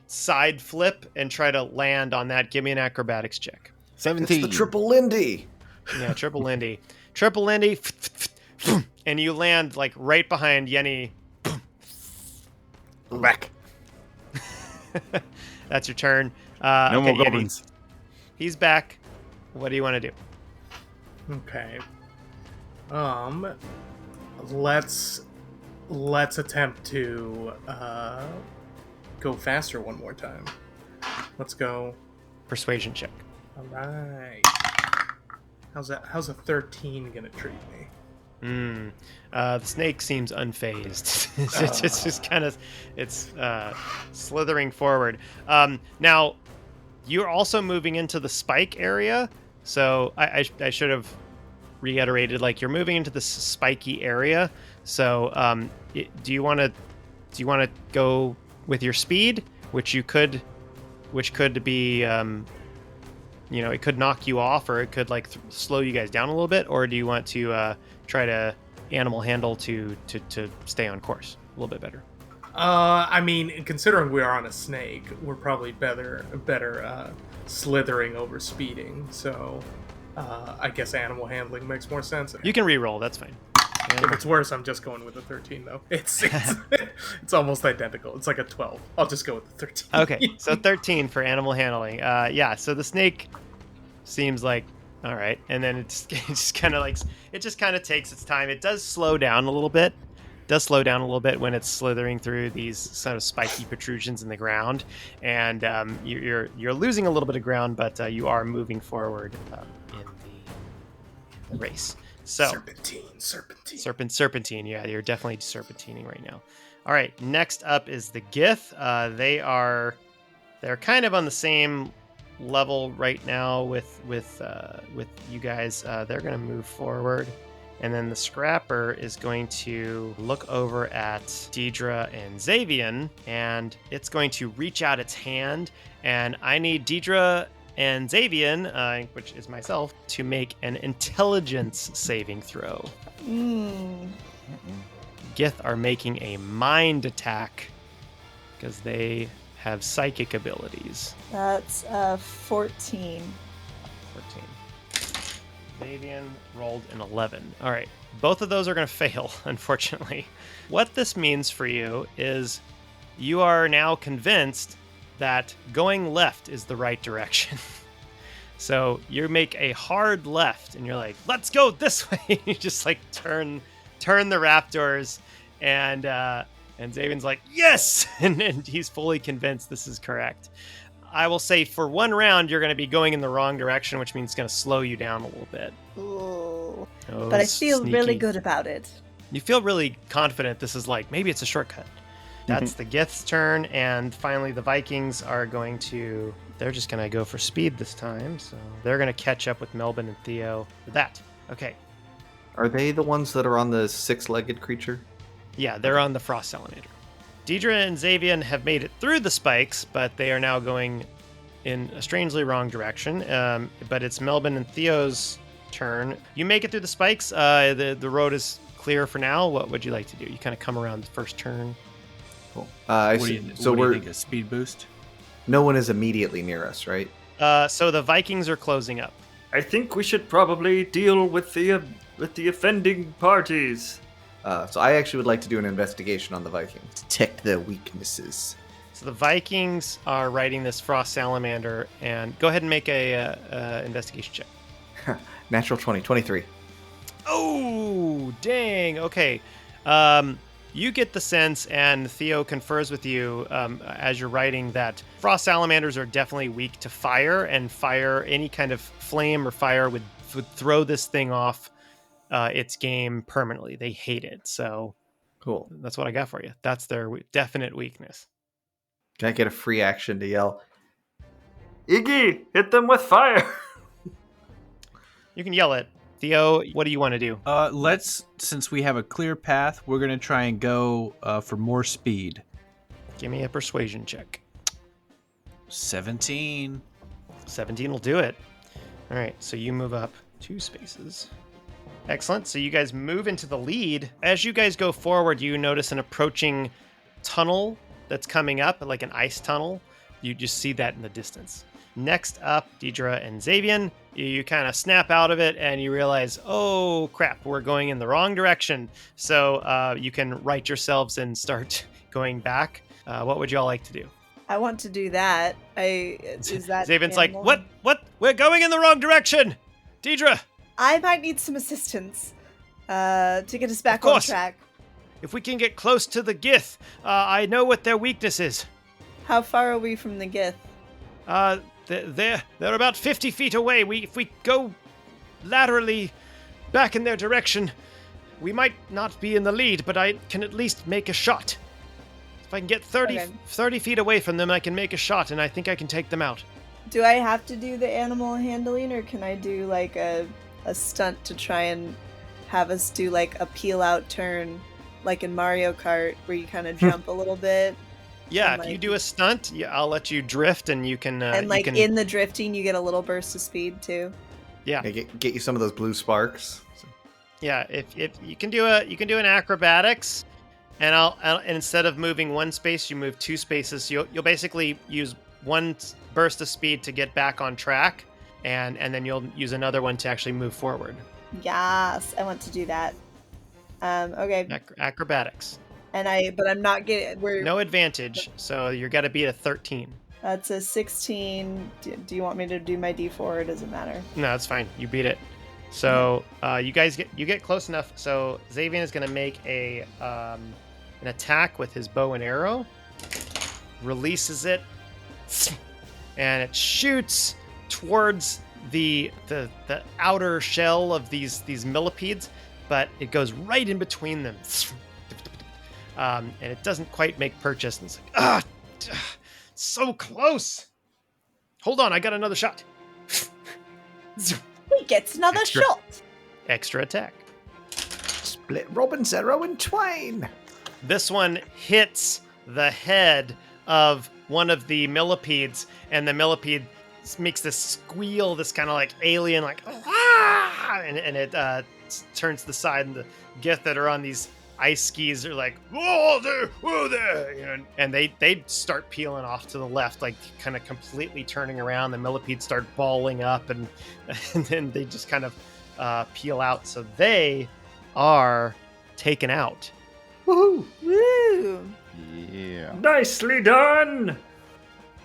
side flip and try to land on that. Give me an acrobatics check. 17. It's the triple Lindy. Yeah, triple Lindy. And you land right behind Yenni. Back. That's your turn. No more goblins. He's back. What do you want to do? Okay. Let's attempt to go faster one more time. Let's go. Persuasion check. All right. How's a 13 gonna treat me? The snake seems unfazed. It's just kind of slithering forward. Now you're also moving into the spike area, so I should have reiterated. You're moving into this spiky area. So do you want to go with your speed, which could be it could knock you off, or it could like slow you guys down a little bit, or do you want to try to animal handle to stay on course a little bit better? I mean, considering we are on a snake, we're probably better slithering over speeding. So, I guess animal handling makes more sense. You can re-roll. That's fine. If it's worse, I'm just going with a 13, though. It's it's almost identical. It's like a 12. I'll just go with the 13. Okay, so 13 for animal handling. Yeah, so the snake seems like all right, and then it just kind of takes its time. It does slow down a little bit. When it's slithering through these sort of spiky protrusions in the ground, and you're losing a little bit of ground, but you are moving forward in the race. So serpentine. Yeah, you're definitely serpentining right now. All right, next up is the Gith. They're kind of on the same level right now with you guys. They're going to move forward, and then the Scrapper is going to look over at Diedre and Xavian, and it's going to reach out its hand, and I need Diedre and Xavian, which is myself, to make an intelligence saving throw. Gith are making a mind attack because they have psychic abilities. That's 14. 14. Xavian rolled an 11. All right. Both of those are going to fail, unfortunately. What this means for you is you are now convinced that going left is the right direction. So you make a hard left, and you're like, let's go this way. You just like turn the raptors, and Xavian's like, yes! and he's fully convinced this is correct. I will say for one round, you're going to be going in the wrong direction, which means it's going to slow you down a little bit. Ooh. But I feel really good about it. You feel really confident this is like, maybe it's a shortcut. That's the Gith's turn, and finally the Vikings are going to... They're just going to go for speed this time, so they're going to catch up with Melbin and Theo with that. Okay. Are they the ones that are on the six-legged creature? Yeah, they're on the Frost Salamander. Diedre and Xavian have made it through the spikes, but they are now going in a strangely wrong direction. But it's Melbin and Theo's turn. You make it through the spikes. The road is clear for now. What would you like to do? You kind of come around the first turn. Cool. What do you think, a speed boost? No one is immediately near us, right? So the Vikings are closing up. I think we should probably deal with the offending parties. So I actually would like to do an investigation on the Vikings. Detect their weaknesses. So the Vikings are riding this Frost Salamander, and go ahead and make a investigation check. Natural 20, 23. Oh, dang. Okay. You get the sense, and Theo confers with you as you're writing, that Frost Salamanders are definitely weak to fire, and any kind of flame or fire would throw this thing off its game permanently. They hate it. So cool. That's what I got for you. That's their definite weakness. Can I get a free action to yell, Iggy, hit them with fire? You can yell it. Theo, what do you want to do? Since we have a clear path, we're going to try and go for more speed. Give me a persuasion check. 17. 17 will do it. All right, so you move up 2 spaces. Excellent. So you guys move into the lead. As you guys go forward, you notice an approaching tunnel that's coming up, like an ice tunnel. You just see that in the distance. Next up, Diedre and Xavian, you kind of snap out of it and you realize, oh crap, we're going in the wrong direction. So you can right yourselves and start going back. What would y'all like to do? I want to do that. Is that Xavian's like, what? We're going in the wrong direction. Diedre. I might need some assistance to get us back on track. If we can get close to the Gith, I know what their weakness is. How far are we from the Gith? They're about 50 feet away. If we go laterally back in their direction, we might not be in the lead, but I can at least make a shot. If I can get 30 feet away from them, I can make a shot, and I think I can take them out. Do I have to do the animal handling, or can I do like a stunt to try and have us do like a peel out turn, like in Mario Kart, where you kind of jump a little bit Yeah, And, if you like- do a stunt, I'll let you drift, and you can. and like you can, in the drifting, you get a little burst of speed too. yeah, Get you some of those blue sparks. yeah. If you can do an acrobatics, and and instead of moving one space, you move 2 spaces. You'll basically use one burst of speed to get back on track, and then you'll use another one to actually move forward. Yes, I want to do that. Okay. Acrobatics. But I'm not getting. No advantage, so you're got to beat a 13. That's a 16. Do you want me to do my D4? Or does it matter? No, that's fine. You beat it. So you guys get close enough. So Xavier is going to make an attack with his bow and arrow. Releases it, and it shoots towards the outer shell of these millipedes, but it goes right in between them. And it doesn't quite make purchase. And it's like, so close. Hold on, I got another shot. He gets another shot. Extra attack. Split Robin Zero in twain. This one hits the head of one of the millipedes, and the millipede makes this squeal, this kind of like alien, like, and it turns to the side, and the Gith that are on these ice skis are like, whoa there, you know, and they start peeling off to the left, like kind of completely turning around. The millipedes start balling up, and then they just kind of peel out. So they are taken out. Woohoo! Woo! Yeah. Nicely done!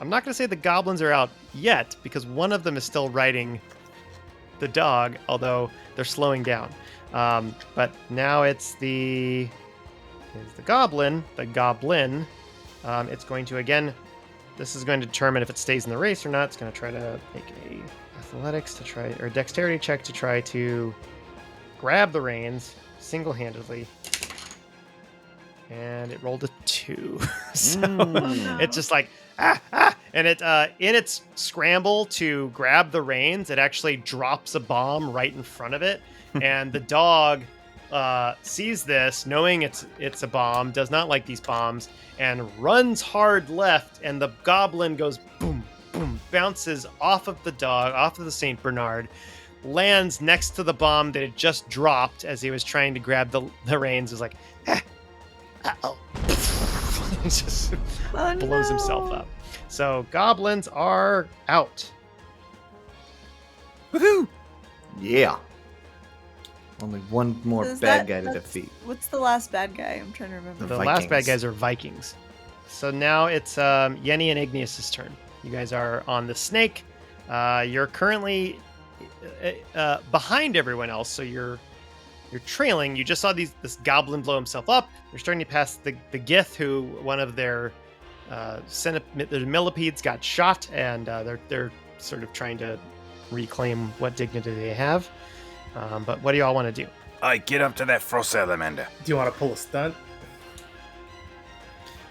I'm not going to say the goblins are out yet, because one of them is still riding the dog, although they're slowing down. But now it's the goblin. The goblin. It's going to, again, this is going to determine if it stays in the race or not. It's going to try to make a athletics to try, or dexterity check to try to grab the reins single-handedly. And it rolled a 2. So it's just like, and it in its scramble to grab the reins, it actually drops a bomb right in front of it. And the dog sees this, knowing it's a bomb, does not like these bombs, and runs hard left, and the goblin goes boom, boom, bounces off of the dog, off of the St. Bernard, lands next to the bomb that had just dropped as he was trying to grab the reins. Is like, uh-oh. He just blows himself up. So goblins are out. Woohoo! Yeah. Only one more bad guy to defeat. What's the last bad guy? I'm trying to remember. The last bad guys are Vikings. So now it's Yenni and Igneous' turn. You guys are on the snake. You're currently behind everyone else, so you're trailing. You just saw this goblin blow himself up. You're starting to pass the Gith, who one of their millipedes got shot, and they're sort of trying to reclaim what dignity they have. But what do y'all want to do? I get up to that frost salamander. Do you want to pull a stunt?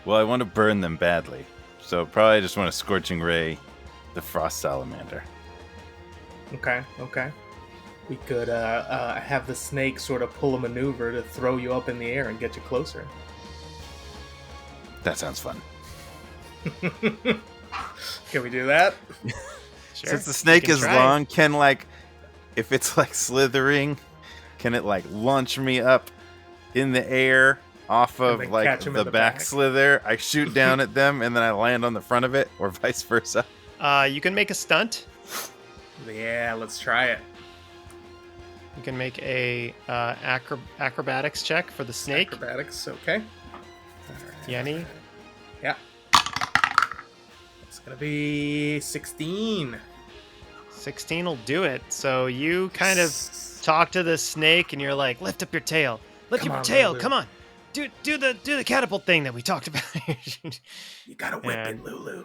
Well, I want to burn them badly, so probably just want to scorching ray the frost salamander. Okay. We could have the snake sort of pull a maneuver to throw you up in the air and get you closer. That sounds fun. Can we do that? Sure. Since the snake is try. long, if it's like slithering, can it like launch me up in the air off of then like catch 'em in the the back back? slither? I shoot down at them and then I land on the front of it, or vice versa. You can make a stunt. Yeah, let's try it. You can make a acrobatics check for the snake. Acrobatics, okay. Yenni. Yeah. It's gonna be 16. 16 will do it. So you kind of talk to the snake, and you're like, "Lift up your tail. Lift Come up your on, tail. Lulu. Come on. Do the catapult thing that we talked about." You gotta whip And- it, Lulu.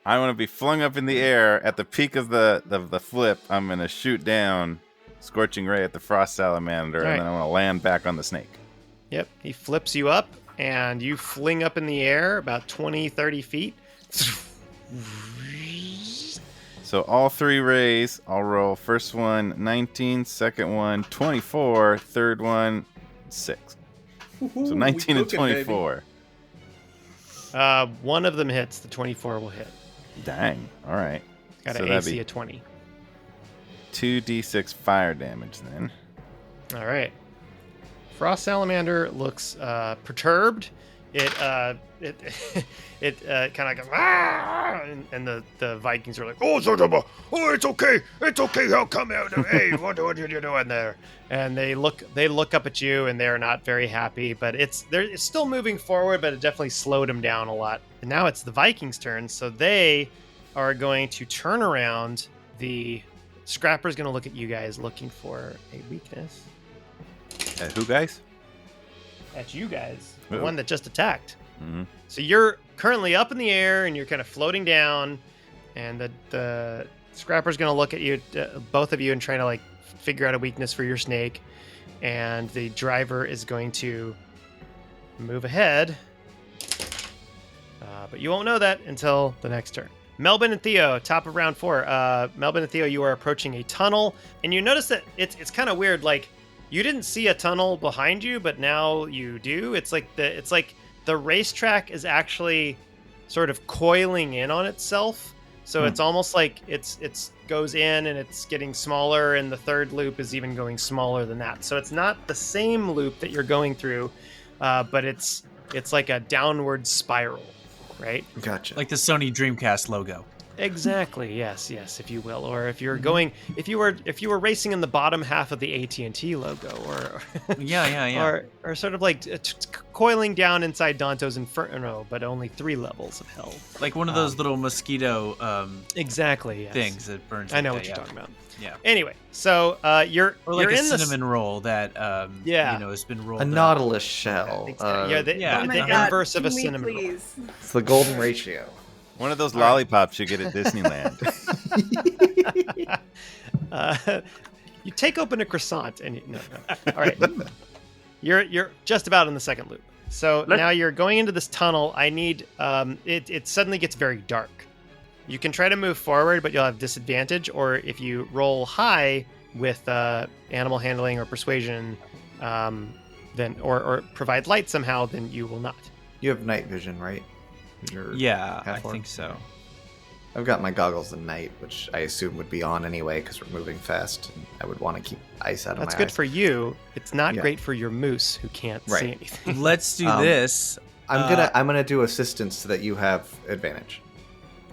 I want to be flung up in the air at the peak of the flip. I'm gonna shoot down, scorching ray at the frost salamander, All right. and then I want to land back on the snake. Yep. He flips you up, and you fling up in the air about 20, 30 feet. So all 3 rays, I'll roll. First one, 19. Second one, 24. Third one, 6. So 19 and 24. One of them hits. The 24 will hit. Dang. All right. Got So an that'd AC be of 20. 2d6 fire damage then. All right. Frost Salamander looks perturbed. It kind of goes, "Ah!" and the Vikings are like, "Oh, it's okay, I'll come out. Hey, what are you doing there?" And they look up at you, and they're not very happy. But it's still moving forward, but it definitely slowed them down a lot. And now it's the Vikings' turn, so they are going to turn around. The Scrapper's going to look at you guys, looking for a weakness. Who, guys? At you guys, the Ooh. one that just attacked. Mm-hmm. So you're currently up in the air and you're kind of floating down, and the Scrapper's going to look at you, both of you, and trying to like figure out a weakness for your snake. And the driver is going to move ahead, but you won't know that until the next turn. Melbin and Theo, top of round 4. Melbin and Theo, you are approaching a tunnel, and you notice that it's kind of weird. Like, you didn't see a tunnel behind you, but now you do. It's like the racetrack is actually sort of coiling in on itself. So it's almost like it's goes in and it's getting smaller, and the third loop is even going smaller than that. So it's not the same loop that you're going through, but it's like a downward spiral, right? Gotcha. Like the Sony Dreamcast logo. Exactly. Yes, if you will. Or if you're going, if you were racing in the bottom half of the AT&T logo, or yeah. or sort of like coiling down inside Dante's Inferno, but only 3 levels of hell. Like one of those little mosquito exactly yes. things that burns. I know what you're talking about. Yeah. Anyway, so you're or like you're a in cinnamon roll that has been rolled. A Nautilus shell. The Oh my God, inverse of a can we cinnamon roll. please? It's the golden ratio. One of those lollipops you get at Disneyland. You take open a croissant and no. All right, you're just about in the second loop. So now you're going into this tunnel. I need it suddenly gets very dark. You can try to move forward, but you'll have disadvantage. Or if you roll high with animal handling or persuasion, then or provide light somehow, then you will not. You have night vision, right? I think so. I've got my goggles at night, which I assume would be on anyway because we're moving fast. And I would want to keep ice out of my eyes. That's good for you. It's not great for your moose who can't see anything. Let's do this. I'm gonna do assistance so that you have advantage.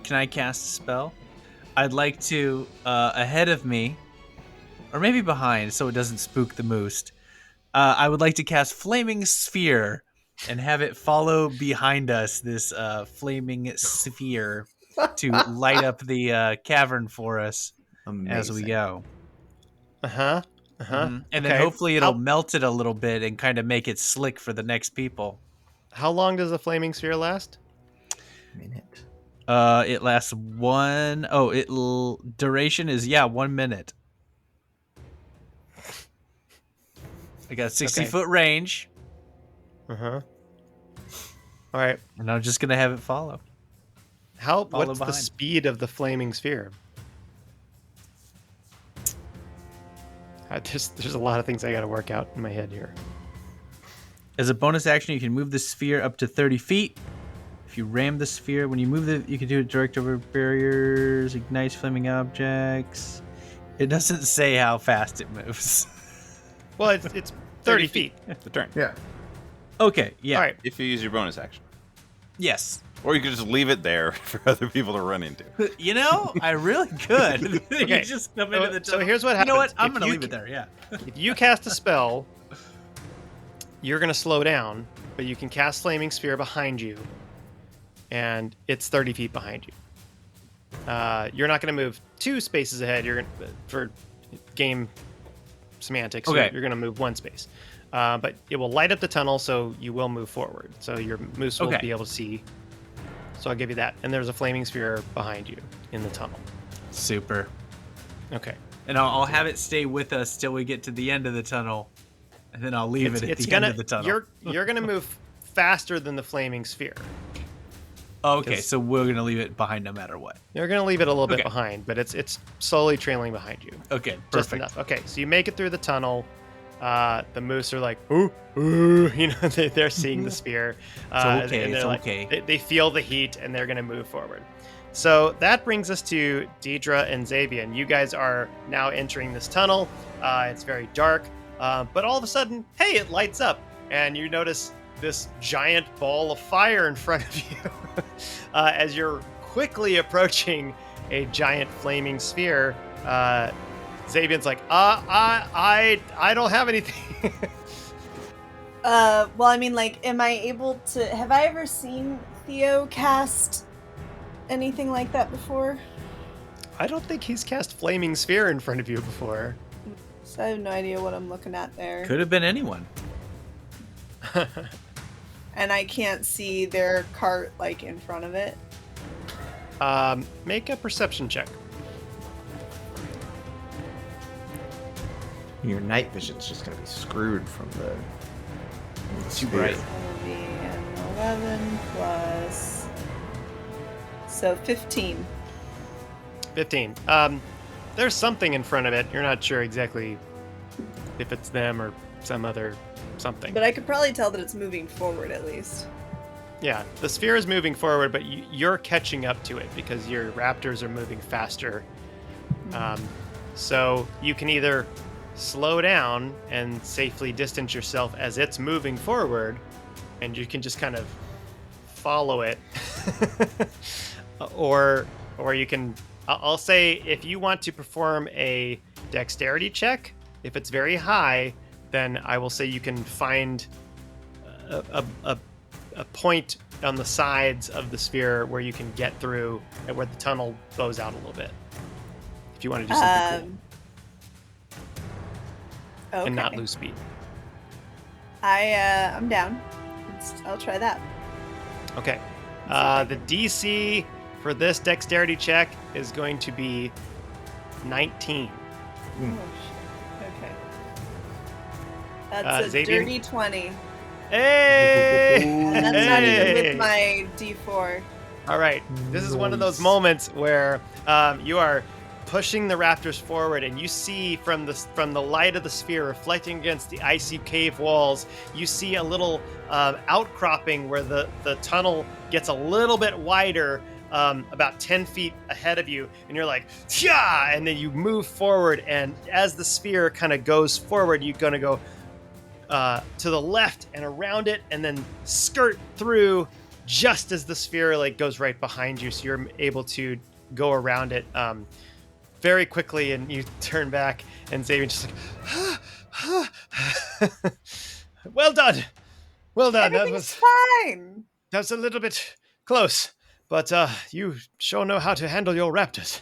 Can I cast a spell? I'd like to ahead of me, or maybe behind, so it doesn't spook the moose. I would like to cast Flaming Sphere and have it follow behind us, this flaming sphere, to light up the cavern for us as we go. And then hopefully it'll melt it a little bit and kind of make it slick for the next people. How long does the flaming sphere last? A minute. It lasts duration is 1 minute. I got 60-foot range. All right. And I'm just gonna have it follow. What's the speed of the flaming sphere? There's a lot of things I got to work out in my head here. As a bonus action, you can move the sphere up to 30 feet. If you ram the sphere, when you move you can do it direct over barriers, ignites flaming objects. It doesn't say how fast it moves. Well, it's 30 feet. The turn. Yeah. Okay, yeah. All right. If you use your bonus action. Yes. Or you could just leave it there for other people to run into. You know, I really could. Okay. You just come into the tunnel. So here's what happens. You know what? I'm If going to you leave it there, yeah. If you cast a spell, you're going to slow down, but you can cast Flaming Sphere behind you, and it's 30 feet behind you. You're not going to move 2 spaces ahead. For game semantics, okay. You're going to move 1 space. But it will light up the tunnel, so you will move forward. So your moose will be able to see. So I'll give you that. And there's a flaming sphere behind you in the tunnel. Super. Okay. And I'll have it stay with us till we get to the end of the tunnel, and then I'll leave it at the end of the tunnel. You're going to move faster than the flaming sphere. Okay, so we're going to leave it behind no matter what. You're going to leave it a little bit behind, but it's slowly trailing behind you. Okay, perfect. Just enough. Okay, so you make it through the tunnel. the moose are like, ooh, ooh, they're seeing the spear. It's okay. And they're It's okay. They feel the heat, and they're going to move forward. So that brings us to Diedre and Xavier. You guys are now entering this tunnel. It's very dark, but all of a sudden, hey, it lights up, and you notice this giant ball of fire in front of you as you're quickly approaching a giant flaming sphere. Xavier's like, I don't have anything. Well, I mean, like, am I able to... Have I ever seen Theo cast anything like that before? I don't think he's cast flaming sphere in front of you before. So I have no idea what I'm looking at there. Could have been anyone. And I can't see their cart, like, in front of it. Make a perception check. Your night vision's just gonna be screwed from the Too bright. So it'll be an 11 plus... So 15. 15. There's something in front of it. You're not sure exactly if it's them or some other something. But I could probably tell that it's moving forward, at least. Yeah, the sphere is moving forward, but you're catching up to it because your raptors are moving faster. So you can either slow down and safely distance yourself as it's moving forward, and you can just kind of follow it. or you can... I'll say if you want to perform a dexterity check, if it's very high, then I will say you can find a point on the sides of the sphere where you can get through and where the tunnel bows out a little bit. If you want to do something cool. Okay. And not lose speed. I'm down. I'll try that. Okay. The DC for this dexterity check is going to be 19. Oh, shit. Okay. That's a Xavier? dirty 20. Hey! And that's not even with my D4. All right. This is one of those moments where you are pushing the raptors forward, and you see from the light of the sphere reflecting against the icy cave walls, you see a little outcropping where the tunnel gets a little bit wider, about 10 feet ahead of you, and you're like, yeah, and then you move forward, and as the sphere kind of goes forward, you're going to go to the left and around it, and then skirt through just as the sphere like goes right behind you, so you're able to go around it very quickly, and you turn back, and Xavier's just like, well done. Everything's fine. That was a little bit close, but you sure know how to handle your raptors.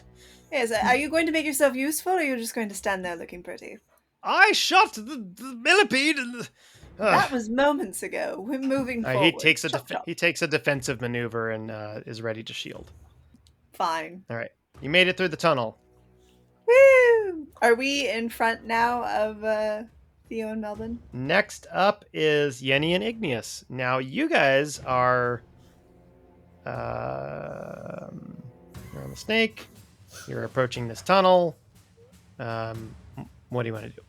Yes, are you going to make yourself useful, or are you just going to stand there looking pretty? I shot the millipede, and that was moments ago. We're moving forward. He takes a defensive maneuver and is ready to shield. Fine. All right, you made it through the tunnel. Woo! Are we in front now of Theo and Melbin? Next up is Yenni and Igneous. Now you guys are you're on the snake. You're approaching this tunnel. What do you want to do?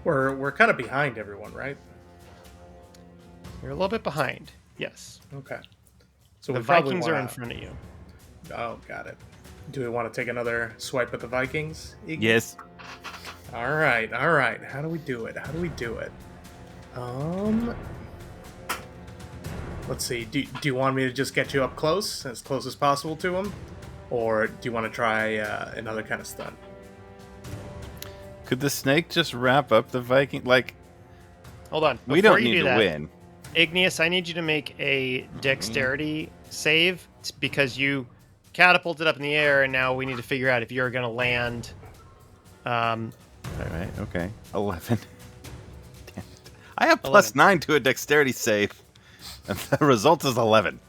We're kind of behind everyone, right? You're a little bit behind. Yes. Okay. So the we probably Vikings are in wanna... front of you. Oh, got it. Do we want to take another swipe at the Vikings? Yes. All right. How do we do it? Let's see. Do you want me to just get you up close as possible to him? Or do you want to try another kind of stunt? Could the snake just wrap up the Viking? Like, hold on. We don't need to win. Igneous, I need you to make a dexterity save because you catapulted up in the air, and now we need to figure out if you're going to land. All right. Okay. 11. Damn it. I have plus 9 to a dexterity save, and the result is 11.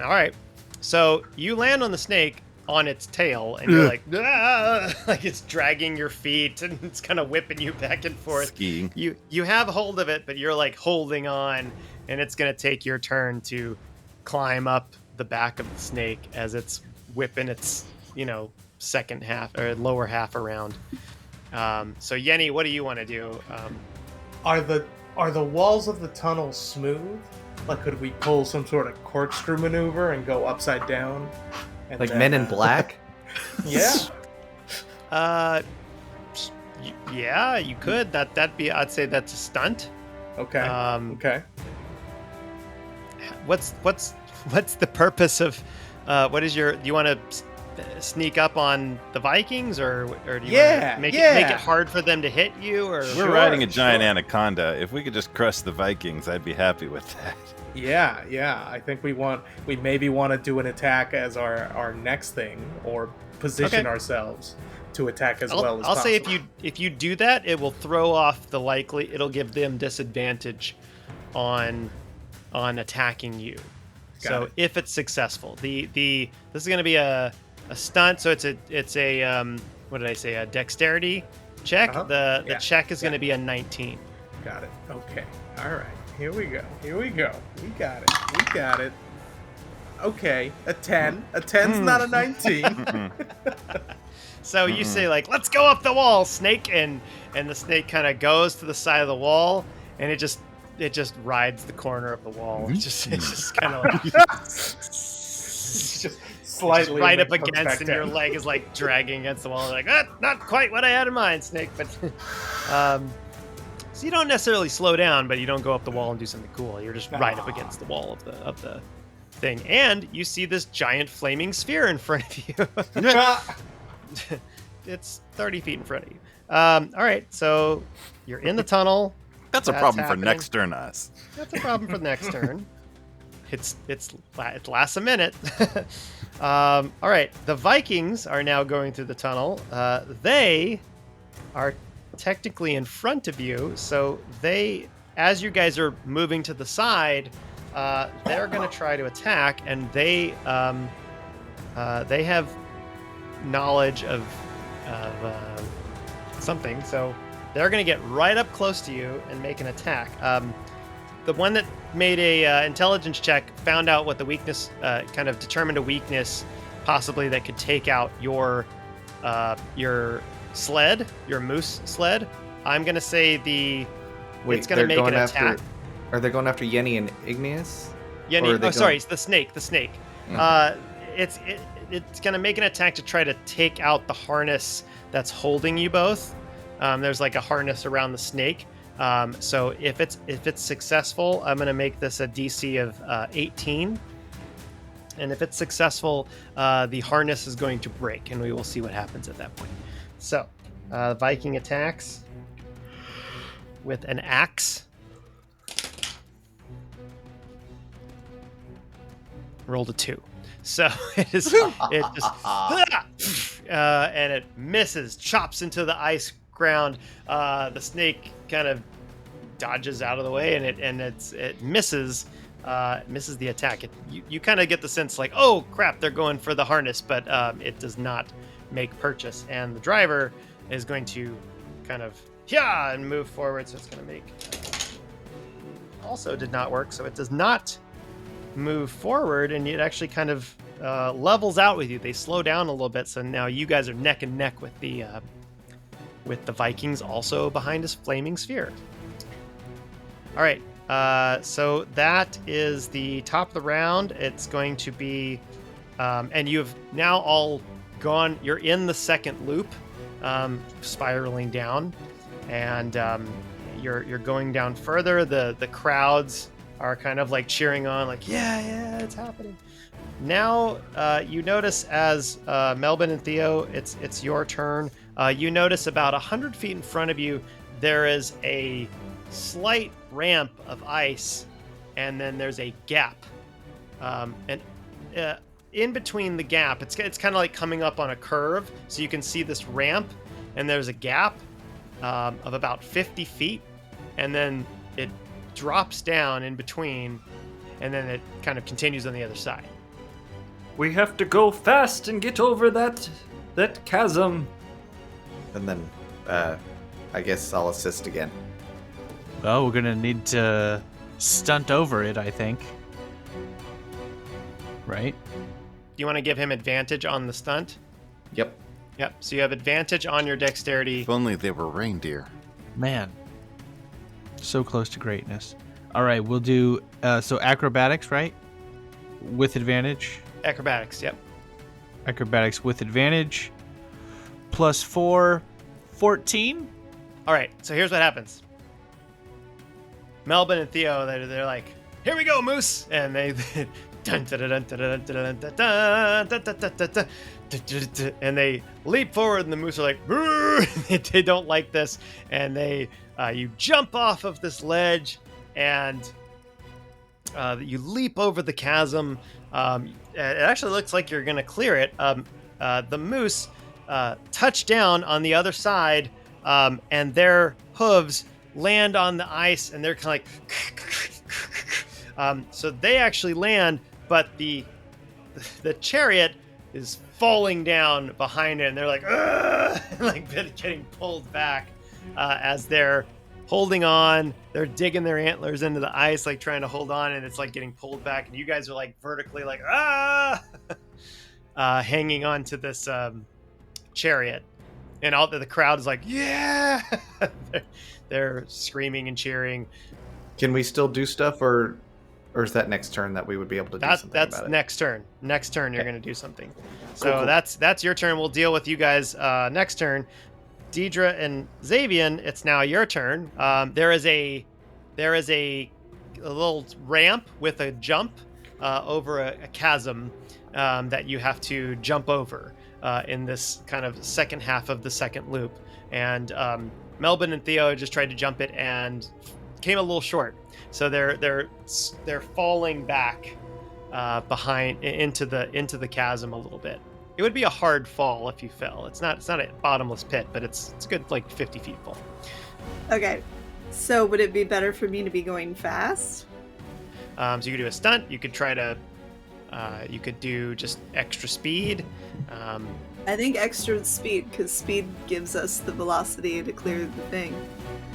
All right. So you land on the snake on its tail, and you're like, ah! Like it's dragging your feet, and it's kind of whipping you back and forth. Skiing. You have hold of it, but you're like holding on, and it's going to take your turn to climb up the back of the snake as it's whipping its, second half or lower half around. So Yenni, what do you want to do? Are the walls of the tunnel smooth? Like, could we pull some sort of corkscrew maneuver and go upside down? And Like then, Men in Black? Yeah. Yeah, you could. That'd be. I'd say that's a stunt. Okay. Okay. What's the purpose of? What is your? Do you want to sneak up on the Vikings, or do you want to make it hard for them to hit you? Or We're riding a giant anaconda. If we could just crush the Vikings, I'd be happy with that. Yeah. I think we maybe want to do an attack as our next thing, or position ourselves to attack as well as possible. I'll say if you do that, it will throw off the likely. It'll give them disadvantage on attacking you. So if it's successful, this is going to be a stunt. So it's a what did I say? A dexterity check. The check is going to be a 19. Got it. Okay. All right. Here we go. We got it. Okay. A 10. A 10's not a 19. So you say, like, let's go up the wall, snake, and the snake kind of goes to the side of the wall, and it just rides the corner of the wall. It's just kind of like just slightly right up against, and your leg is like dragging against the wall. Like, not quite what I had in mind, snake. But so you don't necessarily slow down, but you don't go up the wall and do something cool. You're just right up against the wall of the thing, and you see this giant flaming sphere in front of you. It's 30 feet in front of you. All right, so you're in the tunnel. That's a problem for next turn, us. That's a problem for the next turn. It lasts a minute. All right, the Vikings are now going through the tunnel. They are technically in front of you, so as you guys are moving to the side, they're going to try to attack, and they have knowledge of something, so they're going to get right up close to you and make an attack. The one that made a intelligence check found out what the weakness, kind of determined a weakness, possibly that could take out your sled, your moose sled. I'm going to say it's going to make an attack. Are they going after Yenni and Igneous? Yenni. Sorry, it's the snake. The snake. Mm-hmm. It's going to make an attack to try to take out the harness that's holding you both. There's like a harness around the snake. So if it's successful, I'm going to make this a DC of 18. And if it's successful, the harness is going to break, and we will see what happens at that point. So, Viking attacks with an axe. Rolled a 2. So it just and it misses, chops into the ice ground. The snake kind of dodges out of the way, and it misses the attack. You kind of get the sense like, oh crap, they're going for the harness, but it does not make purchase. And the driver is going to kind of and move forward. So it's going to make also did not work. So it does not move forward, and it actually kind of levels out with you. They slow down a little bit, so now you guys are neck and neck with the Vikings, also behind this flaming sphere. All right, so that is the top of the round. It's going to be, and you've now all gone. You're in the second loop, spiraling down, and you're going down further. The crowds are kind of like cheering on, like, yeah, it's happening. Now, you notice as Melbin and Theo, it's your turn. You notice about 100 feet in front of you, there is a slight ramp of ice, and then there's a gap. And in between the gap, it's kind of like coming up on a curve, so you can see this ramp, and there's a gap of about 50 feet, and then it drops down in between, and then it kind of continues on the other side. We have to go fast and get over that chasm. And then, I guess I'll assist again. Well, we're gonna need to stunt over it, I think. Right? Do you want to give him advantage on the stunt? Yep. Yep. So you have advantage on your dexterity. If only they were reindeer. Man. So close to greatness. All right, we'll do so acrobatics, right? With advantage. Acrobatics. Yep. Acrobatics with advantage. Plus 4, 14. All right. So here's what happens. Melbin and Theo, they're like, "Here we go, Moose," and they and they leap forward, and the moose are like, they don't like this, and you jump off of this ledge, and you leap over the chasm. It actually looks like you're gonna clear it. The moose touch down on the other side, and their hooves land on the ice, and they're kind of like so they actually land, but the chariot is falling down behind it, and they're like, like getting pulled back as they're holding on. They're digging their antlers into the ice, like trying to hold on, and it's like getting pulled back, and you guys are like vertically like hanging on to this chariot, and all the crowd is like, yeah. They're screaming and cheering. Can we still do stuff, or is that next turn that we would be able to do something that's about it? next turn. Next turn, you're going to do something. So Cool. that's your turn. We'll deal with you guys next turn. Diedre and Xavian, it's now your turn. There is a little ramp with a jump over a chasm that you have to jump over in this kind of second half of the second loop. And Melbin and Theo just tried to jump it and came a little short. So they're falling back behind into the chasm a little bit. It would be a hard fall if you fell. It's not a bottomless pit, but it's a good like 50 feet fall. Okay. So would it be better for me to be going fast? So you could do a stunt. You could try to. You could do just extra speed. I think extra speed, because speed gives us the velocity to clear the thing.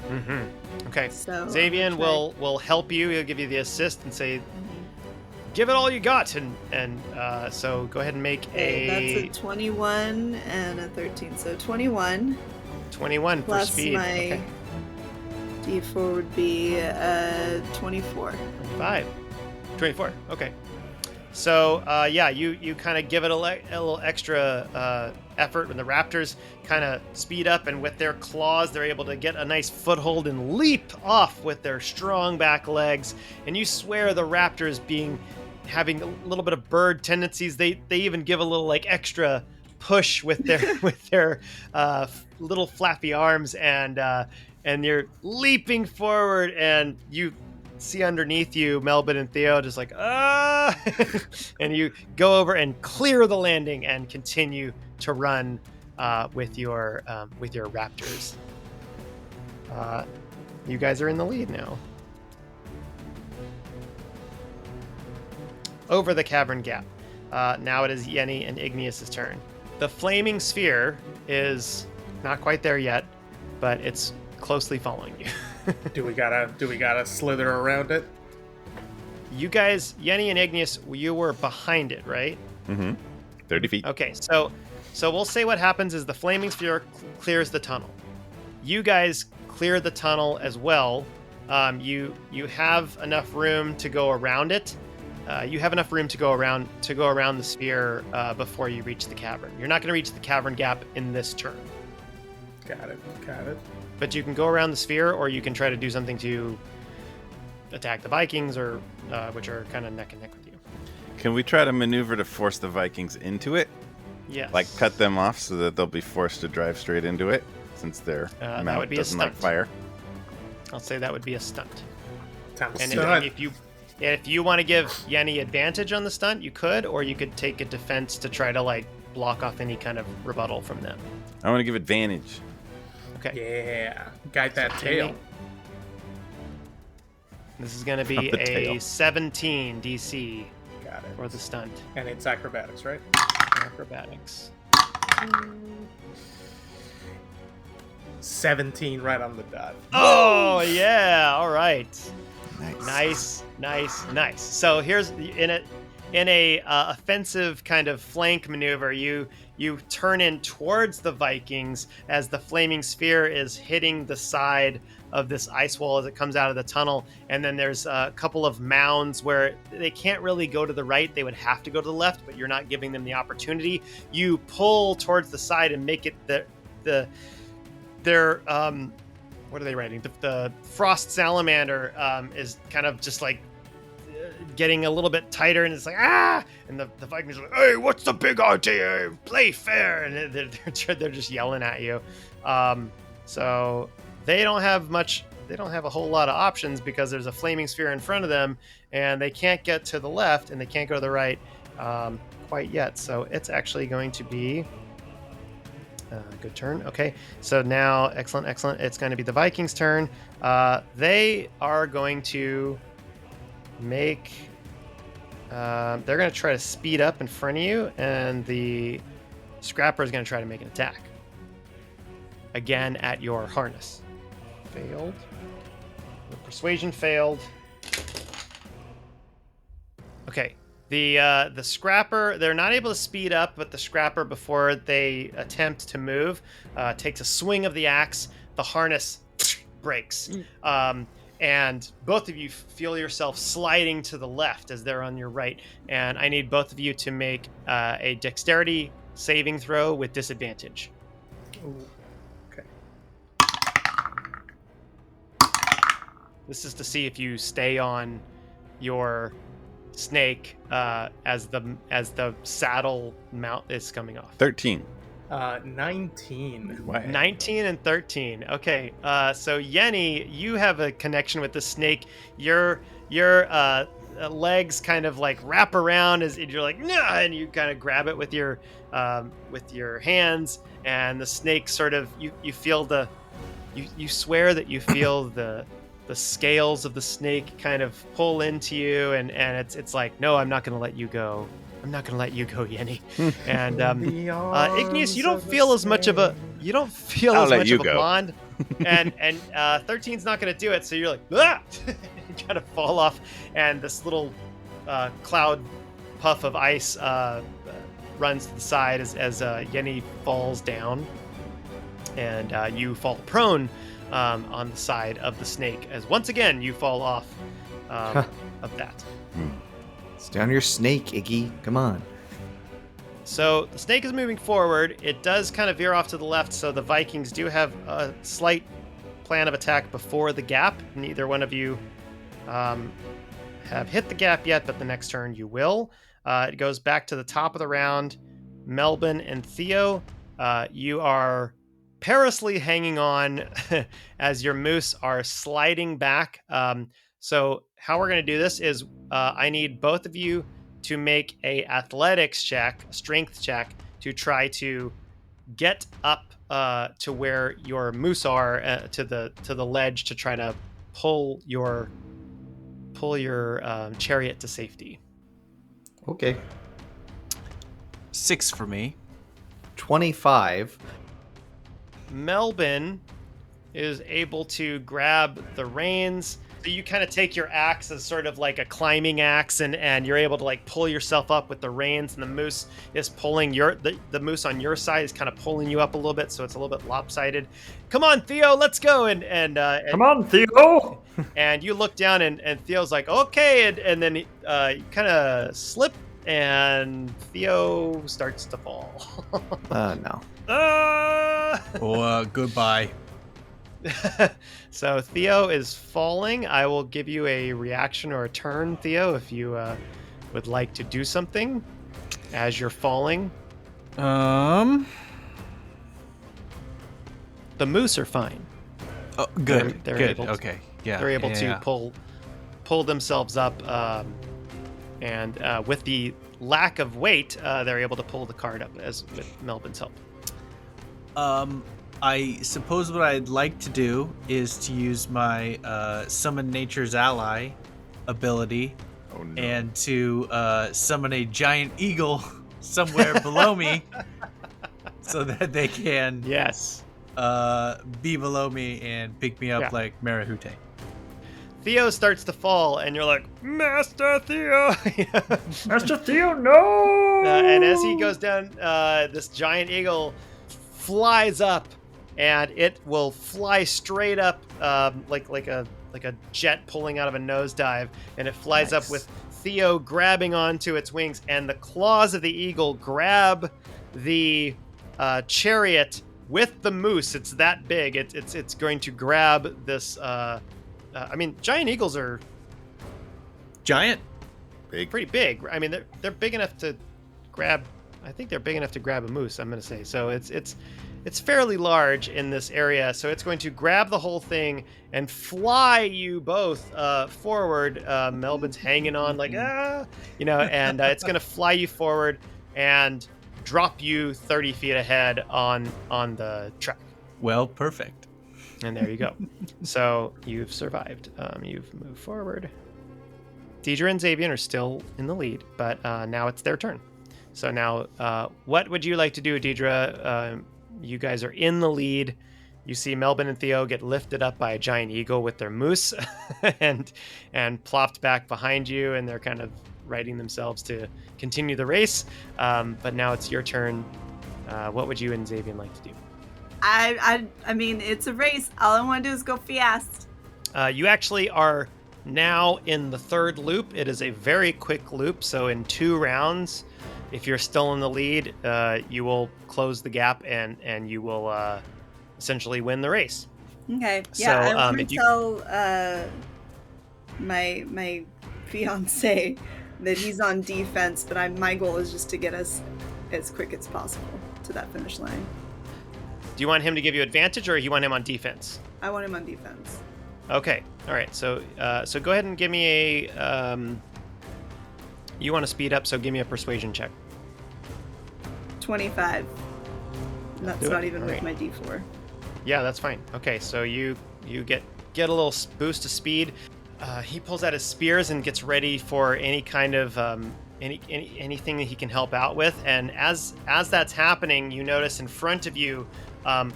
Mm-hmm. Okay. So Xavian will help you. He'll give you the assist and say, "Give it all you got." And so go ahead and make That's a 21 and a 13. So 21. 21 for speed. Plus my Okay. D4 would be 24. 24. Okay. So yeah, you kind of give it a little extra effort when the raptors kind of speed up, and with their claws they're able to get a nice foothold and leap off with their strong back legs. And you swear the raptors having a little bit of bird tendencies, they even give a little like extra push with their little flappy arms, and you're leaping forward, and you see underneath you Melbin and Theo just like and you go over and clear the landing and continue to run with your raptors. You guys are in the lead now. Over the cavern gap. Now it is Yenni and Igneous' turn. The flaming sphere is not quite there yet, but it's closely following you. Do we gotta slither around it? You guys, Yenni and Igneous, you were behind it, right? Mm-hmm. 30 feet. Okay, so we'll say what happens is the flaming sphere clears the tunnel. You guys clear the tunnel as well. You have enough room to go around it. You have enough room to go around the sphere before you reach the cavern. You're not going to reach the cavern gap in this turn. Got it. But you can go around the sphere, or you can try to do something to attack the Vikings, or which are kind of neck and neck with you. Can we try to maneuver to force the Vikings into it? Yes. Like cut them off so that they'll be forced to drive straight into it, since their that would be doesn't a like stunt. fire. I'll say that would be a stunt. And If you want to give Yenni advantage on the stunt, you could, or you could take a defense to try to like block off any kind of rebuttal from them. I want to give advantage. Okay. Yeah, guide that tail. This is going to be Not the a tail. 17 DC Got it. for the stunt. And it's acrobatics, right? Acrobatics. 17 right on the dot. Oh yeah! All right. Nice. Nice. So here's in it. in a offensive kind of flank maneuver, you turn in towards the Vikings as the flaming sphere is hitting the side of this ice wall as it comes out of the tunnel. And then there's a couple of mounds where they can't really go to the right. They would have to go to the left, but you're not giving them the opportunity. You pull towards the side and make it their what are they writing? The Frost Salamander is kind of just like getting a little bit tighter, and it's like, ah! And the Vikings are like, hey, what's the big idea? Play fair! And they're just yelling at you. So they don't have a whole lot of options because there's a flaming sphere in front of them, and they can't get to the left, and they can't go to the right quite yet. So it's actually going to be good turn. Okay, so now, excellent. It's going to be the Vikings' turn. They are going to make... they're going to try to speed up in front of you, and the Scrapper is going to try to make an attack. Again at your harness. Failed. The Persuasion failed. Okay. The Scrapper, they're not able to speed up, but the Scrapper, before they attempt to move, takes a swing of the axe. The harness breaks. And both of you feel yourself sliding to the left as they're on your right. And I need both of you to make a dexterity saving throw with disadvantage. Ooh. Okay. This is to see if you stay on your snake as the saddle mount is coming off. 13. 19. Wow. 19 and 13. Okay, so Yenni, you have a connection with the snake. Your legs kind of like wrap around as you're like, nah, and you kind of grab it with your hands, and the snake sort of you feel you swear that you feel the scales of the snake kind of pull into you, and it's like, no, I'm not going to let you go. I'm not going to let you go, Yenni. And Igneous, you don't feel as much of a bond, and 13's not going to do it. So you're like, ah! You kind of fall off, and this little cloud puff of ice runs to the side as Yenni falls down, and you fall prone on the side of the snake as once again you fall off of that. It's down your snake, Iggy. Come on. So the snake is moving forward. It does kind of veer off to the left, so the Vikings do have a slight plan of attack before the gap. Neither one of you have hit the gap yet, but the next turn you will. It goes back to the top of the round. Melbin and Theo, you are perilously hanging on as your moose are sliding back. So how we're going to do this is I need both of you to make a athletics check, a strength check, to try to get up to where your moose are, to the ledge, to try to pull your chariot to safety. Okay. 6 for me. 25. Melbin is able to grab the reins. So you kind of take your axe as sort of like a climbing axe, and you're able to like pull yourself up with the reins, and the moose is pulling the moose on your side is kind of pulling you up a little bit, so it's a little bit lopsided. Come on, Theo, let's go. And come on, Theo. And you look down, and Theo's like, okay, and then you kind of slip, and Theo starts to fall. No. Goodbye. So Theo is falling. I will give you a reaction or a turn, Theo, if you would like to do something as you're falling. The moose are fine. Oh, good. They're good. able to, okay. Yeah. They're able to pull themselves up, and with the lack of weight, they're able to pull the cart up with Melbin's help. I suppose what I'd like to do is to use my Summon Nature's Ally ability and to summon a giant eagle somewhere below me so that they can be below me and pick me up like Marahute. Theo starts to fall, and you're like, Master Theo! Master Theo, no! And as he goes down, this giant eagle flies up, and it will fly straight up like a jet pulling out of a nosedive, and it flies up with Theo grabbing onto its wings, and the claws of the eagle grab the chariot with the moose. It's that big. It's going to grab this. Giant eagles are giant, pretty big. I mean, they're big enough to grab. I think they're big enough to grab a moose. I'm going to say so. It's fairly large in this area, so it's going to grab the whole thing and fly you both forward. Melbin's hanging on like and it's going to fly you forward and drop you 30 feet ahead on the track. Well, perfect. And there you go. So you've survived. You've moved forward. Diedre and Xavier are still in the lead, but now it's their turn. So now, what would you like to do, Diedre? You guys are in the lead. You see Melbin and Theo get lifted up by a giant eagle with their moose and plopped back behind you, and they're kind of righting themselves to continue the race. But now it's your turn. What would you and Xavier like to do? I mean, it's a race. All I want to do is go fast. You actually are now in the third loop. It is a very quick loop. So in 2 rounds, if you're still in the lead, you will close the gap and you will essentially win the race. Okay. Yeah, so, I want to tell my fiance that he's on defense, but my goal is just to get us as quick as possible to that finish line. Do you want him to give you advantage, or you want him on defense? I want him on defense. Okay. All right. So go ahead and give me a. You want to speed up, so give me a persuasion check. 25. And that's not even with my D4. Yeah, that's fine. Okay, so you get a little boost of speed. He pulls out his spears and gets ready for any kind of anything that he can help out with. And as that's happening, you notice in front of you.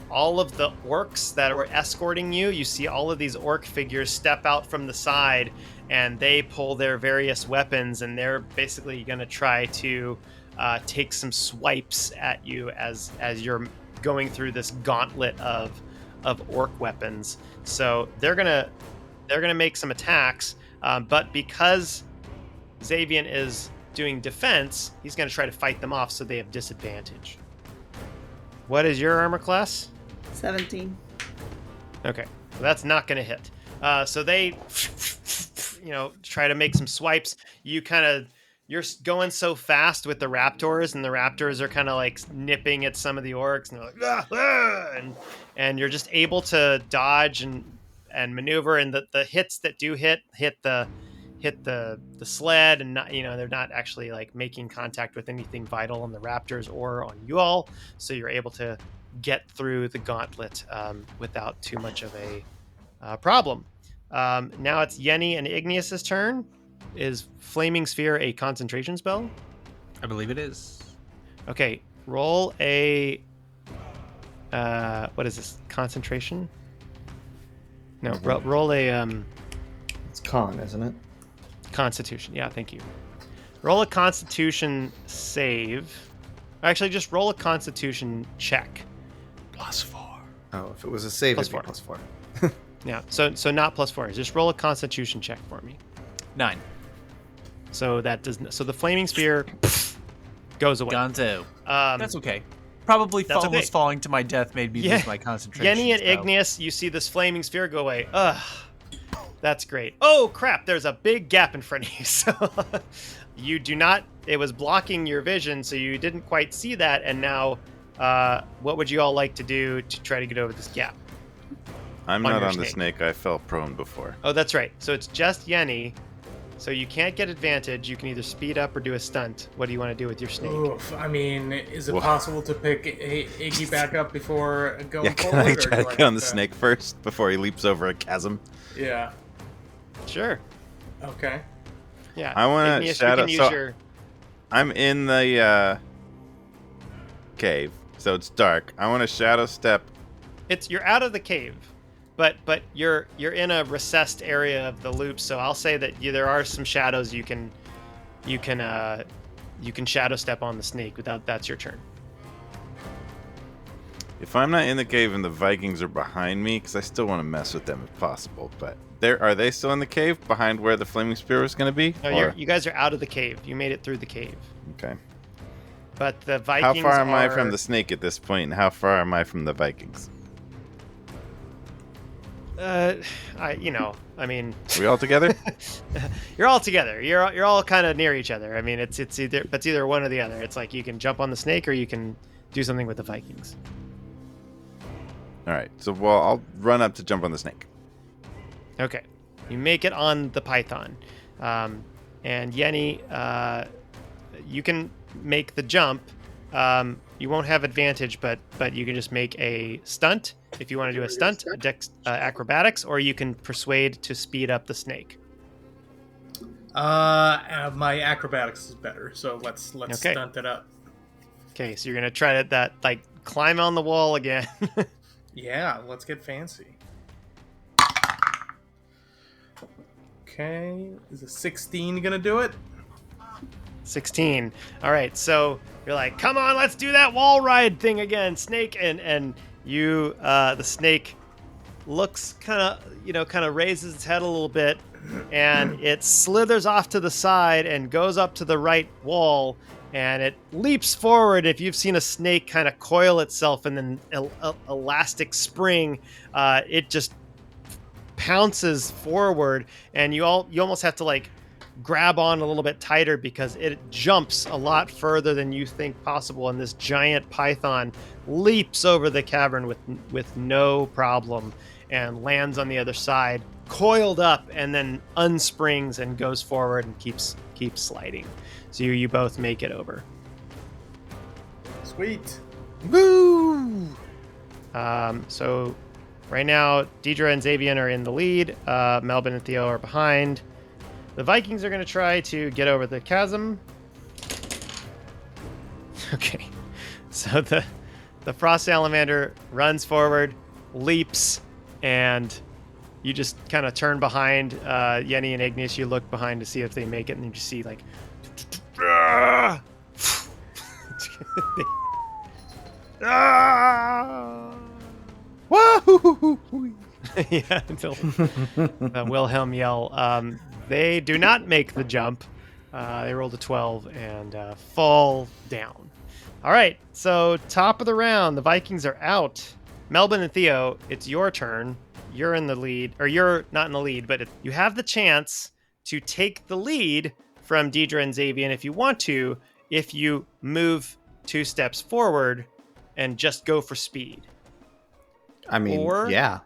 All of the orcs that were escorting you see all of these orc figures step out from the side, and they pull their various weapons, and they're basically going to try to take some swipes at you as you're going through this gauntlet of orc weapons. So they're gonna make some attacks, but because Xavier is doing defense, he's going to try to fight them off, so they have disadvantage. What is your armor class? 17. Okay, so that's not going to hit. So they, try to make some swipes. You're going so fast with the raptors, and the raptors are kind of like nipping at some of the orcs, and they're like, and you're just able to dodge and maneuver, and the hits that do hit the sled, and not, they're not actually like making contact with anything vital on the raptors or on you all, so you're able to get through the gauntlet without too much of a problem. Now it's Yenni and Igneous' turn. Is Flaming Sphere a concentration spell? I believe it is. Okay, roll a what is this, concentration? No, roll a it's con, isn't it? Constitution. Yeah, thank you. Roll a Constitution save. Actually, just roll a Constitution check. +4. Oh, if it was a save, Plus it'd be 4. +4. Yeah, so not +4. Just roll a Constitution check for me. 9. So the Flaming Spear goes away. Gonzo. That's okay. Probably almost falling to my death made me lose my concentration. Yenni and Igneous, you see this Flaming Sphere go away. Ugh. That's great. Oh, crap. There's a big gap in front of you. So you do not... It was blocking your vision, so you didn't quite see that. And now, what would you all like to do to try to get over this gap? I'm not on the snake. I fell prone before. Oh, that's right. So it's just Yenni. So you can't get advantage. You can either speed up or do a stunt. What do you want to do with your snake? Oof, I mean, is it possible to pick Iggy back up before going Can forward? I try to get on the snake first before he leaps over a chasm? Yeah. Sure. Okay. Yeah. I want to shadow. I'm in the cave, so it's dark. I want to shadow step. You're out of the cave, but you're in a recessed area of the loop, so I'll say that there are some shadows you can shadow step on the snake. Without that's your turn. If I'm not in the cave and the Vikings are behind me, because I still want to mess with them if possible, but are they still in the cave behind where the flaming spear was going to be? No, you guys are out of the cave. You made it through the cave. Okay. But the Vikings How far am I from the snake at this point, and how far am I from the Vikings? I mean... Are we all together? You're all together. You're all kind of near each other. I mean, it's either one or the other. It's like you can jump on the snake or you can do something with the Vikings. All right. So, I'll run up to jump on the snake. Okay. You make it on the python. And Yenni, you can make the jump. You won't have advantage, but you can just make a stunt. If you want to do a stunt, acrobatics, or you can persuade to speed up the snake. My acrobatics is better, so let's stunt it up. Okay, so you're gonna try that climb on the wall again. Yeah, let's get fancy. Okay, is a 16 gonna do it? 16. All right, so you're like, come on, let's do that wall ride thing again, snake, and you, the snake looks kind of raises its head a little bit, and it slithers off to the side and goes up to the right wall, and it leaps forward. If you've seen a snake kind of coil itself and then elastic spring, it just pounces forward, and you almost have to grab on a little bit tighter because it jumps a lot further than you think possible, and this giant python leaps over the cavern with no problem and lands on the other side, coiled up, and then unsprings and goes forward and keeps sliding. So you both make it over. Sweet. Woo! So right now, Diedre and Xavier are in the lead. Melbin and Theo are behind. The Vikings are going to try to get over the chasm. Okay. So the frost salamander runs forward, leaps, and you just kind of turn behind Yenni and Igneous. You look behind to see if they make it, and you just see Woo! Yeah, the Wilhelm yell. They do not make the jump. They rolled a 12 and fall down. All right, so top of the round, the Vikings are out. Melbin and Theo, it's your turn. You're in the lead, or you're not in the lead, but you have the chance to take the lead from Diedre and Xavier if you want to, if you move 2 steps forward and just go for speed. I mean, yeah.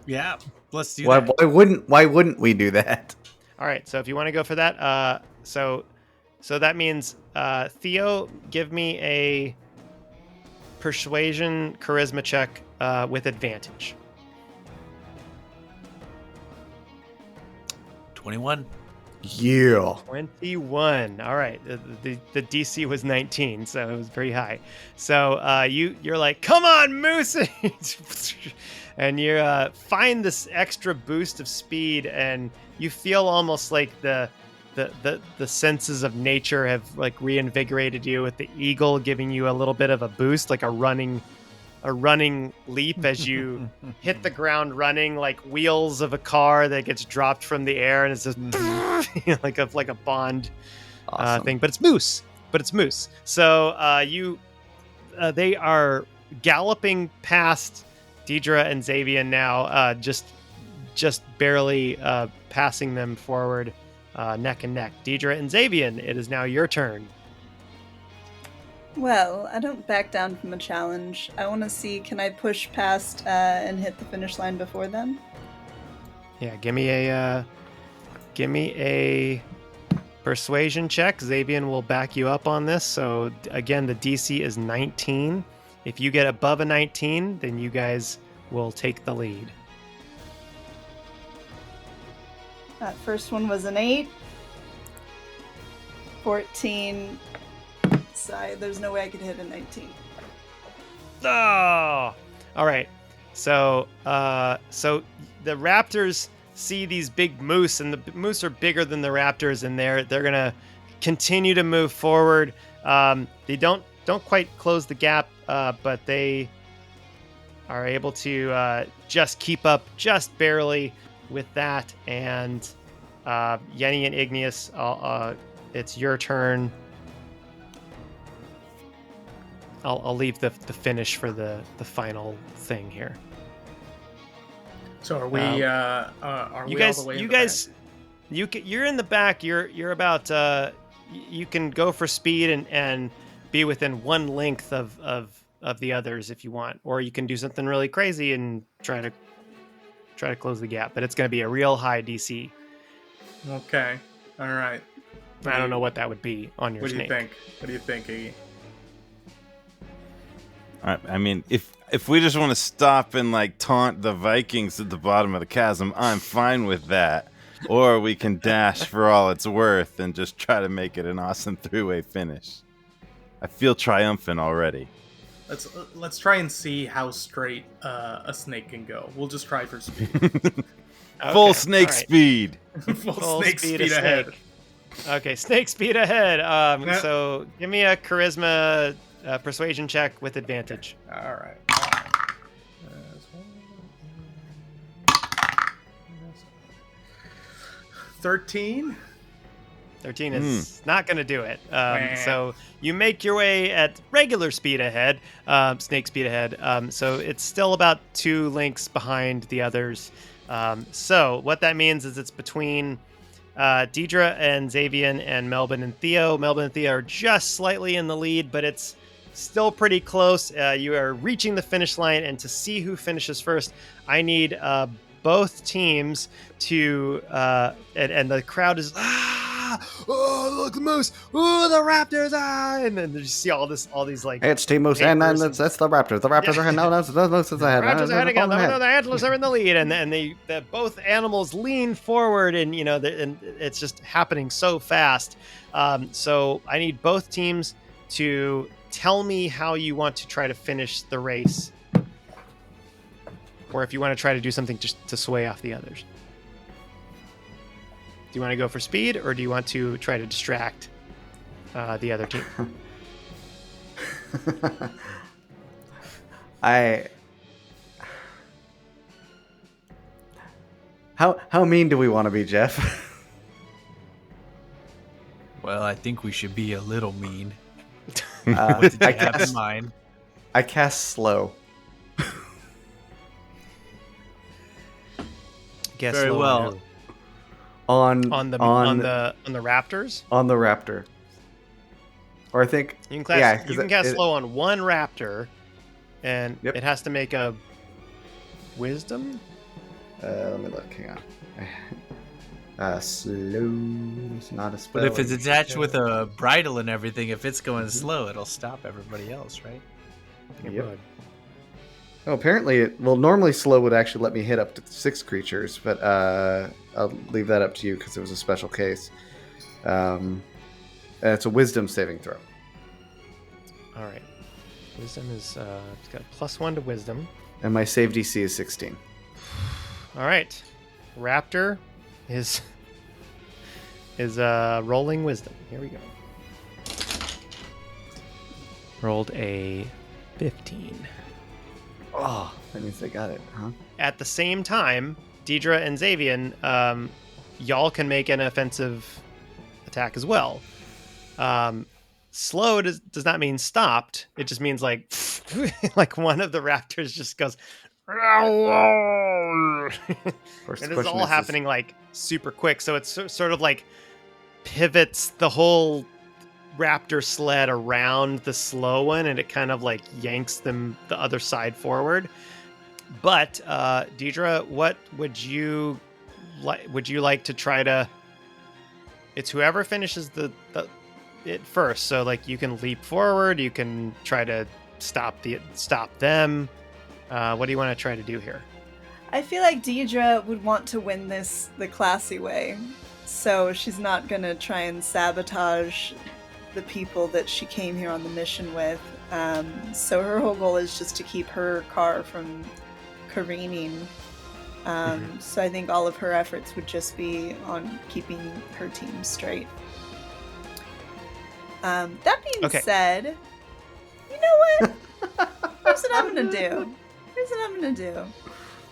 Yeah, let's do that. Why wouldn't we do that? All right, so if you want to go for that, so that means Theo, give me a persuasion charisma check with advantage. 21. Yeah. 21. All right. The DC was 19, so it was very high. So you're like, come on, Moose! And you find this extra boost of speed, and you feel almost like the senses of nature have reinvigorated you, with the eagle giving you a little bit of a boost, like a running leap as you hit the ground running, like wheels of a car that gets dropped from the air, and it's just like a Bond thing. But it's moose. So they are galloping past Diedre and Xavier now, just barely passing them forward, neck and neck. Diedre and Xavier, it is now your turn. Well, I don't back down from a challenge. I want to see, can I push past and hit the finish line before then? Yeah, give me a persuasion check. Xavier will back you up on this. So again, the DC is 19. If you get above a 19, then you guys will take the lead. That first one was an 8. 14. There's no way I could hit a 19. Oh! All right. So the raptors see these big moose, and the moose are bigger than the raptors, and they're gonna continue to move forward. They don't quite close the gap, but they are able to just keep up just barely with that. And Yenni and Igneous, it's your turn. I'll leave the finish for the final thing here. So are we? Are you we guys? all the way You in guys, the you're in the back. You're about. You can go for speed and be within one length of the others if you want, or you can do something really crazy and try to close the gap. But it's going to be a real high DC. back? Okay. All right. I don't know what that would be on your What do snake. you think? What do you think, Iggy? I mean, if we just want to stop and like taunt the Vikings at the bottom of the chasm, I'm fine with that. Or we can dash for all it's worth and just try to make it an awesome 3-way finish. I feel triumphant already. Let's try and see how straight a snake can go. We'll just try for speed. Full snake all right. speed. Full snake speed ahead. Okay, snake speed ahead. So give me a charisma persuasion check with advantage. All right. 13. 13 is not going to do it. So you make your way at regular speed ahead, snake speed ahead. So it's still about 2 lengths behind the others. So what that means is it's between Diedre and Xavier and Melbin and Theo. Melbin and Theo are just slightly in the lead, but it's still pretty close. You are reaching the finish line, and to see who finishes first, I need both teams to and the crowd is oh, look, the moose, oh, the raptors, and then you see all these like, Hey, it's Team Moose, and that's the Raptors. The Raptors are ahead. No, the Moose is ahead. Raptors ahead again. No, the antlers are in the lead, and they both animals lean forward, and and it's just happening so fast. So I need both teams to tell me how you want to try to finish the race, or if you want to try to do something just to sway off the others. Do you want to go for speed, or do you want to try to distract the other team? How mean do we want to be, Jeff? Well, I think we should be a little mean. What did you have in mind? I cast slow. Guess Very slow well. On the raptors. On the raptor. Or I think You can cast slow on one raptor, and Yep. it has to make a wisdom. Let me look. Hang on. Slow is not a spell. But if it's attached with a bridle and everything, if it's going slow, it'll stop everybody else, right? Yep. Oh, apparently it. Well, normally slow would actually let me hit up to 6 creatures, but I'll leave that up to you because it was a special case. And it's a wisdom saving throw. All right. Wisdom is it's got a +1 to wisdom. And my save DC is 16. All right. Raptor is rolling wisdom. Here we go. Rolled a 15. Oh, that means they got it, huh? At the same time, Diedre and Xavier, y'all can make an offensive attack as well. Slow does not mean stopped. It just means like like one of the raptors just goes and it's all happening like super quick. So it's sort of like pivots the whole raptor sled around the slow one, and it kind of like yanks them the other side forward. But Diedre, what would you like? Would you like to try to? It's whoever finishes it first. So like you can leap forward, you can try to stop them. What do you want to try to do here? I feel like Diedre would want to win this the classy way, so she's not gonna try and sabotage the people that she came here on the mission with. So her whole goal is just to keep her car from careening. So I think all of her efforts would just be on keeping her team straight. That being said, you know what? Here's what I'm gonna do.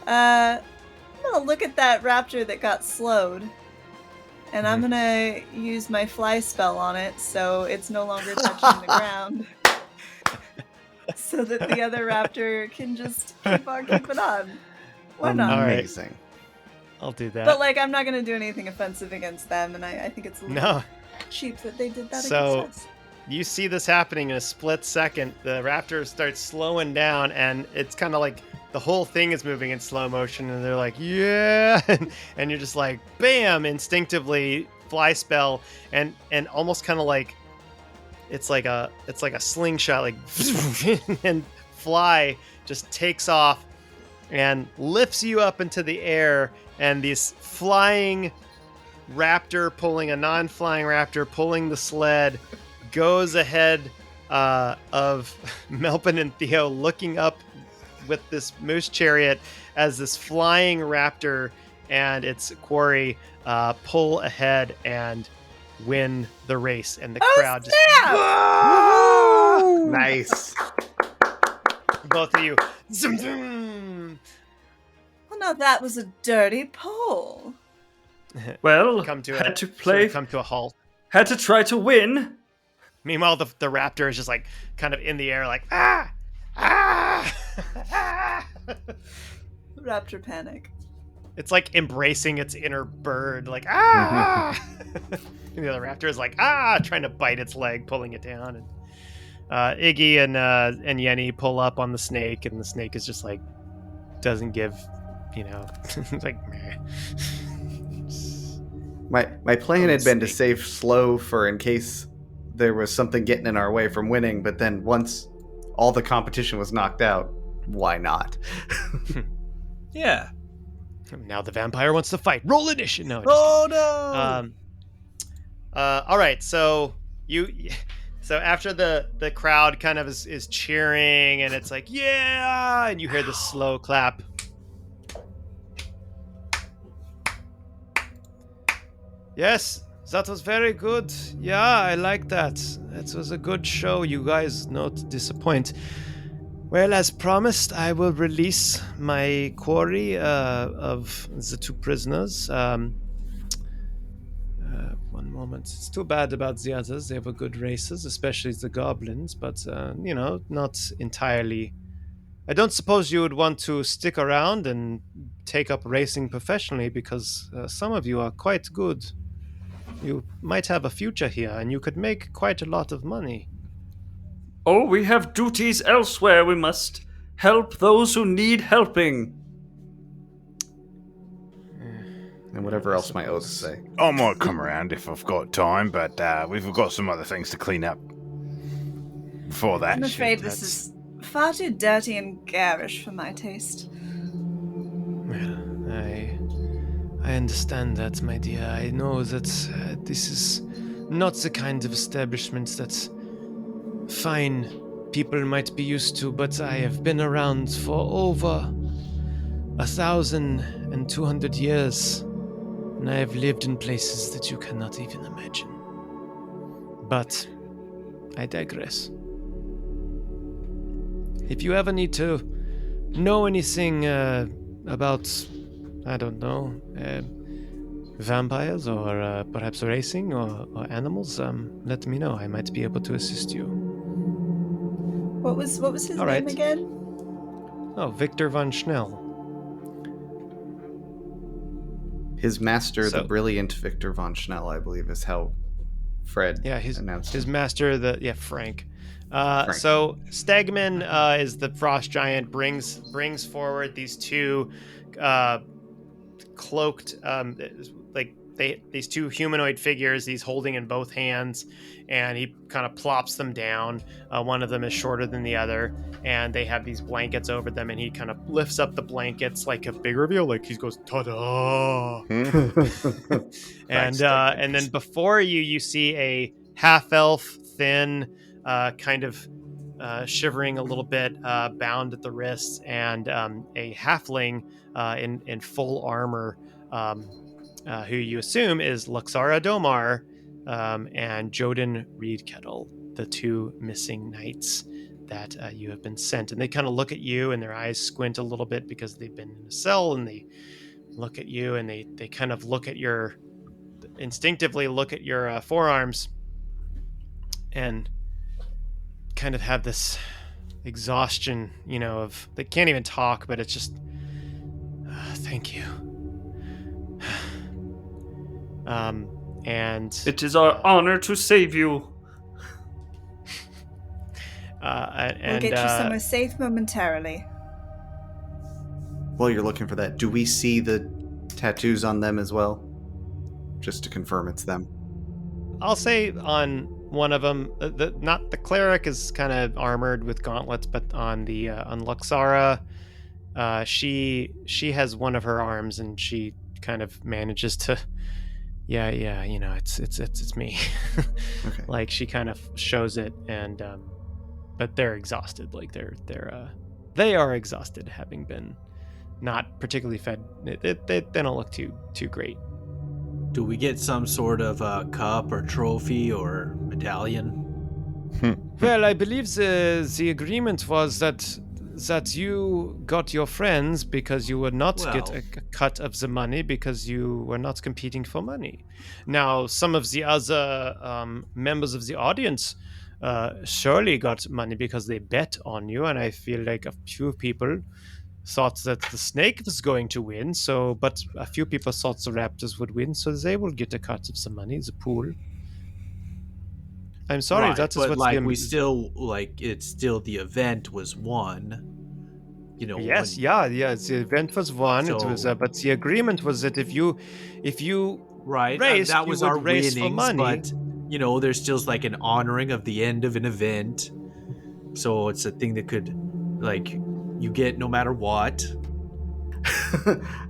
I'm gonna look at that raptor that got slowed, and I'm gonna use my fly spell on it so it's no longer touching the ground, so that the other raptor can just keep on keeping on. Why not? Amazing. Right. I'll do that. But like, I'm not gonna do anything offensive against them, and I think it's a little cheap that they did that against us. You see this happening in a split second. The raptor starts slowing down, and it's kind of like the whole thing is moving in slow motion, and they're like, yeah, and you're just like, bam, instinctively fly spell, and almost kind of like it's like a slingshot, like and fly just takes off and lifts you up into the air, and this flying raptor pulling a non-flying raptor pulling the sled goes ahead of Melbin and Theo, looking up with this moose chariot as this flying raptor and its quarry pull ahead and win the race, and the crowd just nice. Both of you. Zoom, zoom. Well, now that was a dirty pull. Well, come to had to play. Come to a halt. Had to try to win. Meanwhile, the raptor is just like kind of in the air, like Raptor panic. It's like embracing its inner bird, like And the other raptor is like trying to bite its leg, pulling it down. And Iggy and Yenni pull up on the snake, and the snake is just like doesn't give, it's like meh. My plan had been to save slow for in case there was something getting in our way from winning, but then once all the competition was knocked out, why not? Yeah. Now the vampire wants to fight. Roll initiative. No. No. All right. So after the crowd kind of is cheering, and it's like, yeah, and you hear the slow clap. Yes, that was very good. Yeah, I like that. That was a good show. You guys not disappoint. Well, as promised, I will release my quarry of the two prisoners. One moment. It's too bad about the others. They were good races, especially the goblins, but, not entirely. I don't suppose you would want to stick around and take up racing professionally, because some of you are quite good. You might have a future here, and you could make quite a lot of money. Oh, we have duties elsewhere. We must help those who need helping. And whatever else my oaths say. I might come around if I've got time, but we've got some other things to clean up before that. I'm afraid this is far too dirty and garish for my taste. Well, I understand that, my dear. I know that this is not the kind of establishment that fine people might be used to, but I have been around for over 1,200 years, and I have lived in places that you cannot even imagine. But I digress. If you ever need to know anything about, I don't know, vampires or perhaps racing or animals, let me know. I might be able to assist you. What was his name again? Oh, Victor von Schnell. His master, the brilliant Victor von Schnell, I believe, is how Fred announced his him. master, Frank. Frank. So Stegman is the frost giant. Brings forward these two cloaked, these two humanoid figures he's holding in both hands, and he kind of plops them down. One of them is shorter than the other, and they have these blankets over them, and he kind of lifts up the blankets like a big reveal, like he goes, ta-da! And then before you see a half-elf, thin, kind of shivering a little bit, bound at the wrists, and a halfling in full armor, who you assume is Luxara Domar and Joden Reedkettle, the two missing knights that you have been sent. And they kind of look at you, and their eyes squint a little bit because they've been in a cell, and they look at you, and they kind of instinctively look at your forearms, and kind of have this exhaustion, of they can't even talk, but it's just thank you. And it is our honor to save you. We'll get you somewhere safe momentarily. While you're looking for that, do we see the tattoos on them as well? Just to confirm it's them. I'll say on one of them, not the cleric is kind of armored with gauntlets, but on Luxara, she has one of her arms, and she kind of manages to, it's me. Okay. Like she kind of shows it, and but they're exhausted. Like they are exhausted, having been not particularly fed. They don't look too great. Do we get some sort of cup or trophy or medallion? Well, I believe the agreement was that you got your friends because you would not get a cut of the money because you were not competing for money. Now, some of the other members of the audience surely got money because they bet on you, and I feel like a few people thought that the snake was going to win, but a few people thought the raptors would win, so they will get a cut of some money, the pool. I'm sorry, right, that's but what we still it's still the event was won. Yes, the event was won. So, it was, but the agreement was that if you right, raced, that was you would our race winnings, for money. But there's still like an honoring of the end of an event. So it's a thing that could you get no matter what.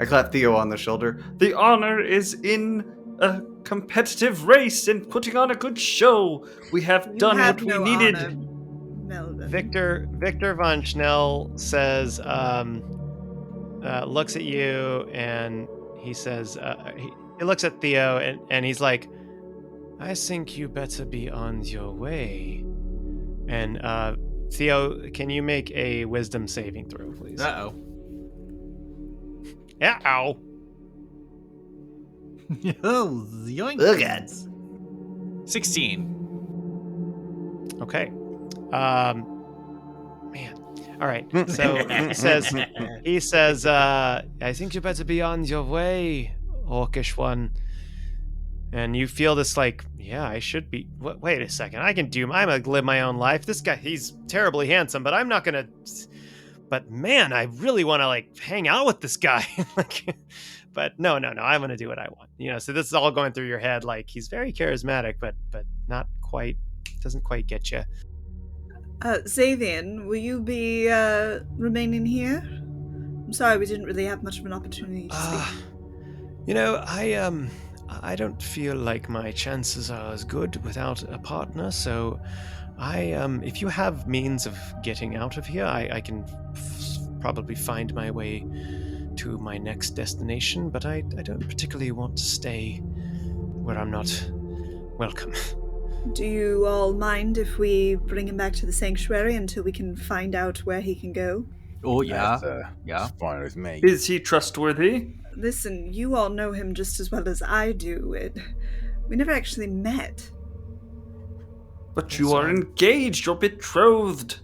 I clap Theo on the shoulder. The honor is in a competitive race and putting on a good show. We have done what we needed. Honor, Melbin. Victor von Schnell says, looks at you, and he says, he looks at Theo, and he's like, I think you better be on your way. And Theo, can you make a wisdom saving throw, please? Uh-oh. Uh-oh. Oh, yoink. Look at 16. Okay. Man. All right. So he says, I think you better be on your way, orcish one. And you feel this I should be. Wait a second. I'm going to live my own life. This guy, he's terribly handsome, but I'm not going to. But man, I really want to hang out with this guy. But no. I'm going to do what I want. So this is all going through your head. He's very charismatic, but not quite. Doesn't quite get you. Xavian, will you be remaining here? I'm sorry, we didn't really have much of an opportunity to speak. I don't feel like my chances are as good without a partner, so if you have means of getting out of here, I can probably find my way to my next destination, but I don't particularly want to stay where I'm not welcome. Do you all mind if we bring him back to the sanctuary until we can find out where he can go? Oh, yeah. That's fine with me. Is he trustworthy? Listen, you all know him just as well as I do. We never actually met. But you are engaged, you're betrothed.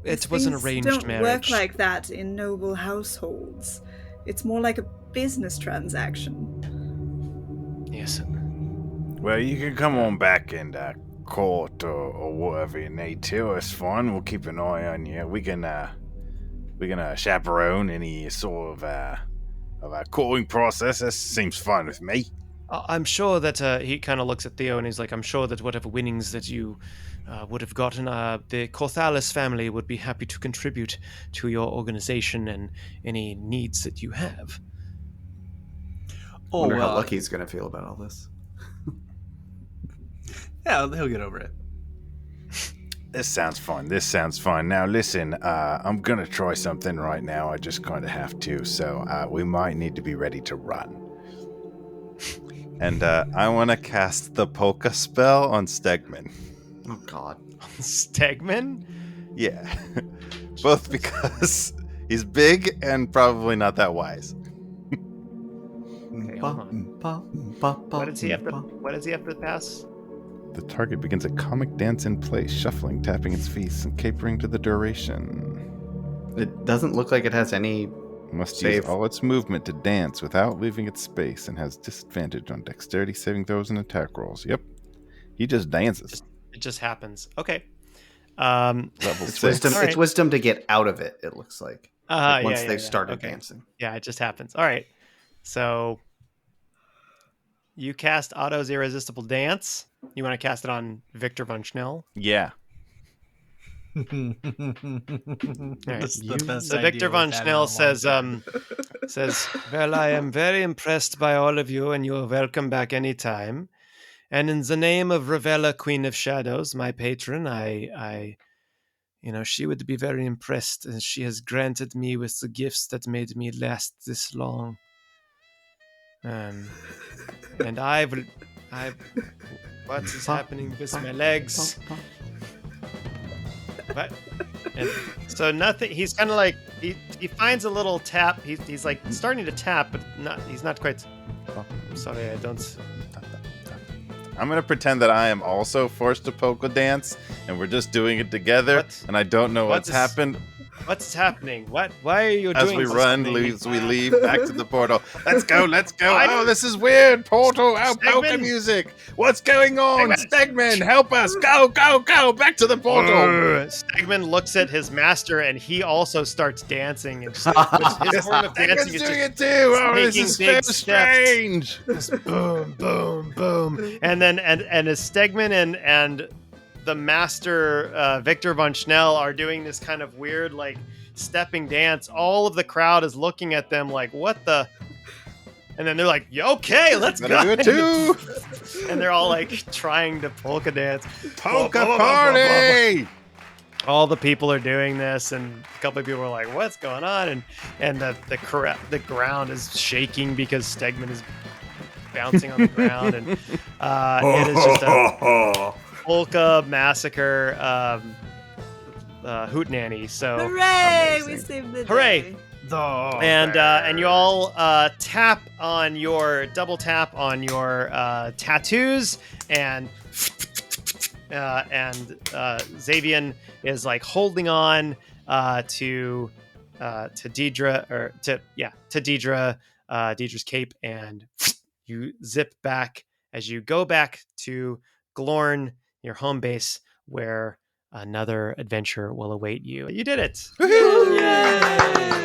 It was an arranged don't marriage. Work like that in noble households. It's more like a business transaction. Yes. Well, you can come on back and court or whatever you need to. It's fine. We'll keep an eye on you. We can chaperone any sort of a courting process. That seems fine with me. I'm sure that he kind of looks at Theo and he's like, I'm sure that whatever winnings that you would have gotten, the Corthalis family would be happy to contribute to your organization and any needs that you have. I wonder how lucky he's going to feel about all this. Yeah, he'll get over it. This sounds fun. Now listen, I'm gonna try something right now. I just kind of have to, so we might need to be ready to run. And I want to cast the polka spell on Stegman. Oh God. Stegman? Yeah. Both because he's big and probably not that wise. Okay, hold on. What does he have to pass? The target begins a comic dance in place, shuffling, tapping its feet, and capering to the duration. It doesn't look like it has any. Must Save. use all its movement to dance without leaving its space and has disadvantage on dexterity saving throws and attack rolls. Yep. He just dances. It just happens. Okay. Level It's 6. wisdom. All right. It's wisdom to get out of it. It looks like. Once they've started Okay. dancing. Yeah, it just happens. All right. So you cast Otto's Irresistible Dance. You want to cast it on Victor von Schnell? Yeah. All right. That's the best So idea Victor we've von had in a Schnell long says, time. well, I am very impressed by all of you, and you are welcome back anytime. And in the name of Ravella, Queen of Shadows, my patron, I she would be very impressed, and she has granted me with the gifts that made me last this long. And what is happening with my legs? What? And so nothing. He's kind of like he finds a little tap. He's like starting to tap, but he's not quite. I'm sorry, I don't. I'm going to pretend that I am also forced to polka dance, and we're just doing it together, What? and I don't know what's happened. What's happening? What? Why are you As doing we this run, to me? we leave back to the portal. Let's go. Oh, this is weird. Portal, polka Stegman? music. What's going on? Stegman, help us. Go. Back to the portal. Stegman looks at his master, and he also starts dancing. And his form of dancing Stegman's is doing just it too. Oh, this making is so big steps. strange. just boom, boom, boom, and then and as Stegman and the master Victor von Schnell are doing this kind of weird like stepping dance, all of the crowd is looking at them like, what the? And then they're like, yeah, okay, let's go. Do it too. And they're all like trying to polka dance. Polka party. All the people are doing this, and a couple of people are like, what's going on? And the ground is shaking because Stegman is bouncing on the ground, and it is just a polka massacre hootenanny. So Hooray! We amazing. saved the day. Hooray! And you all double tap on your tattoos, and Xavian is like holding on to Diedre to Diedre, Diedre's cape, and you zip back as you go back to Glorn, your home base, where another adventure will await you. You did it! Yay!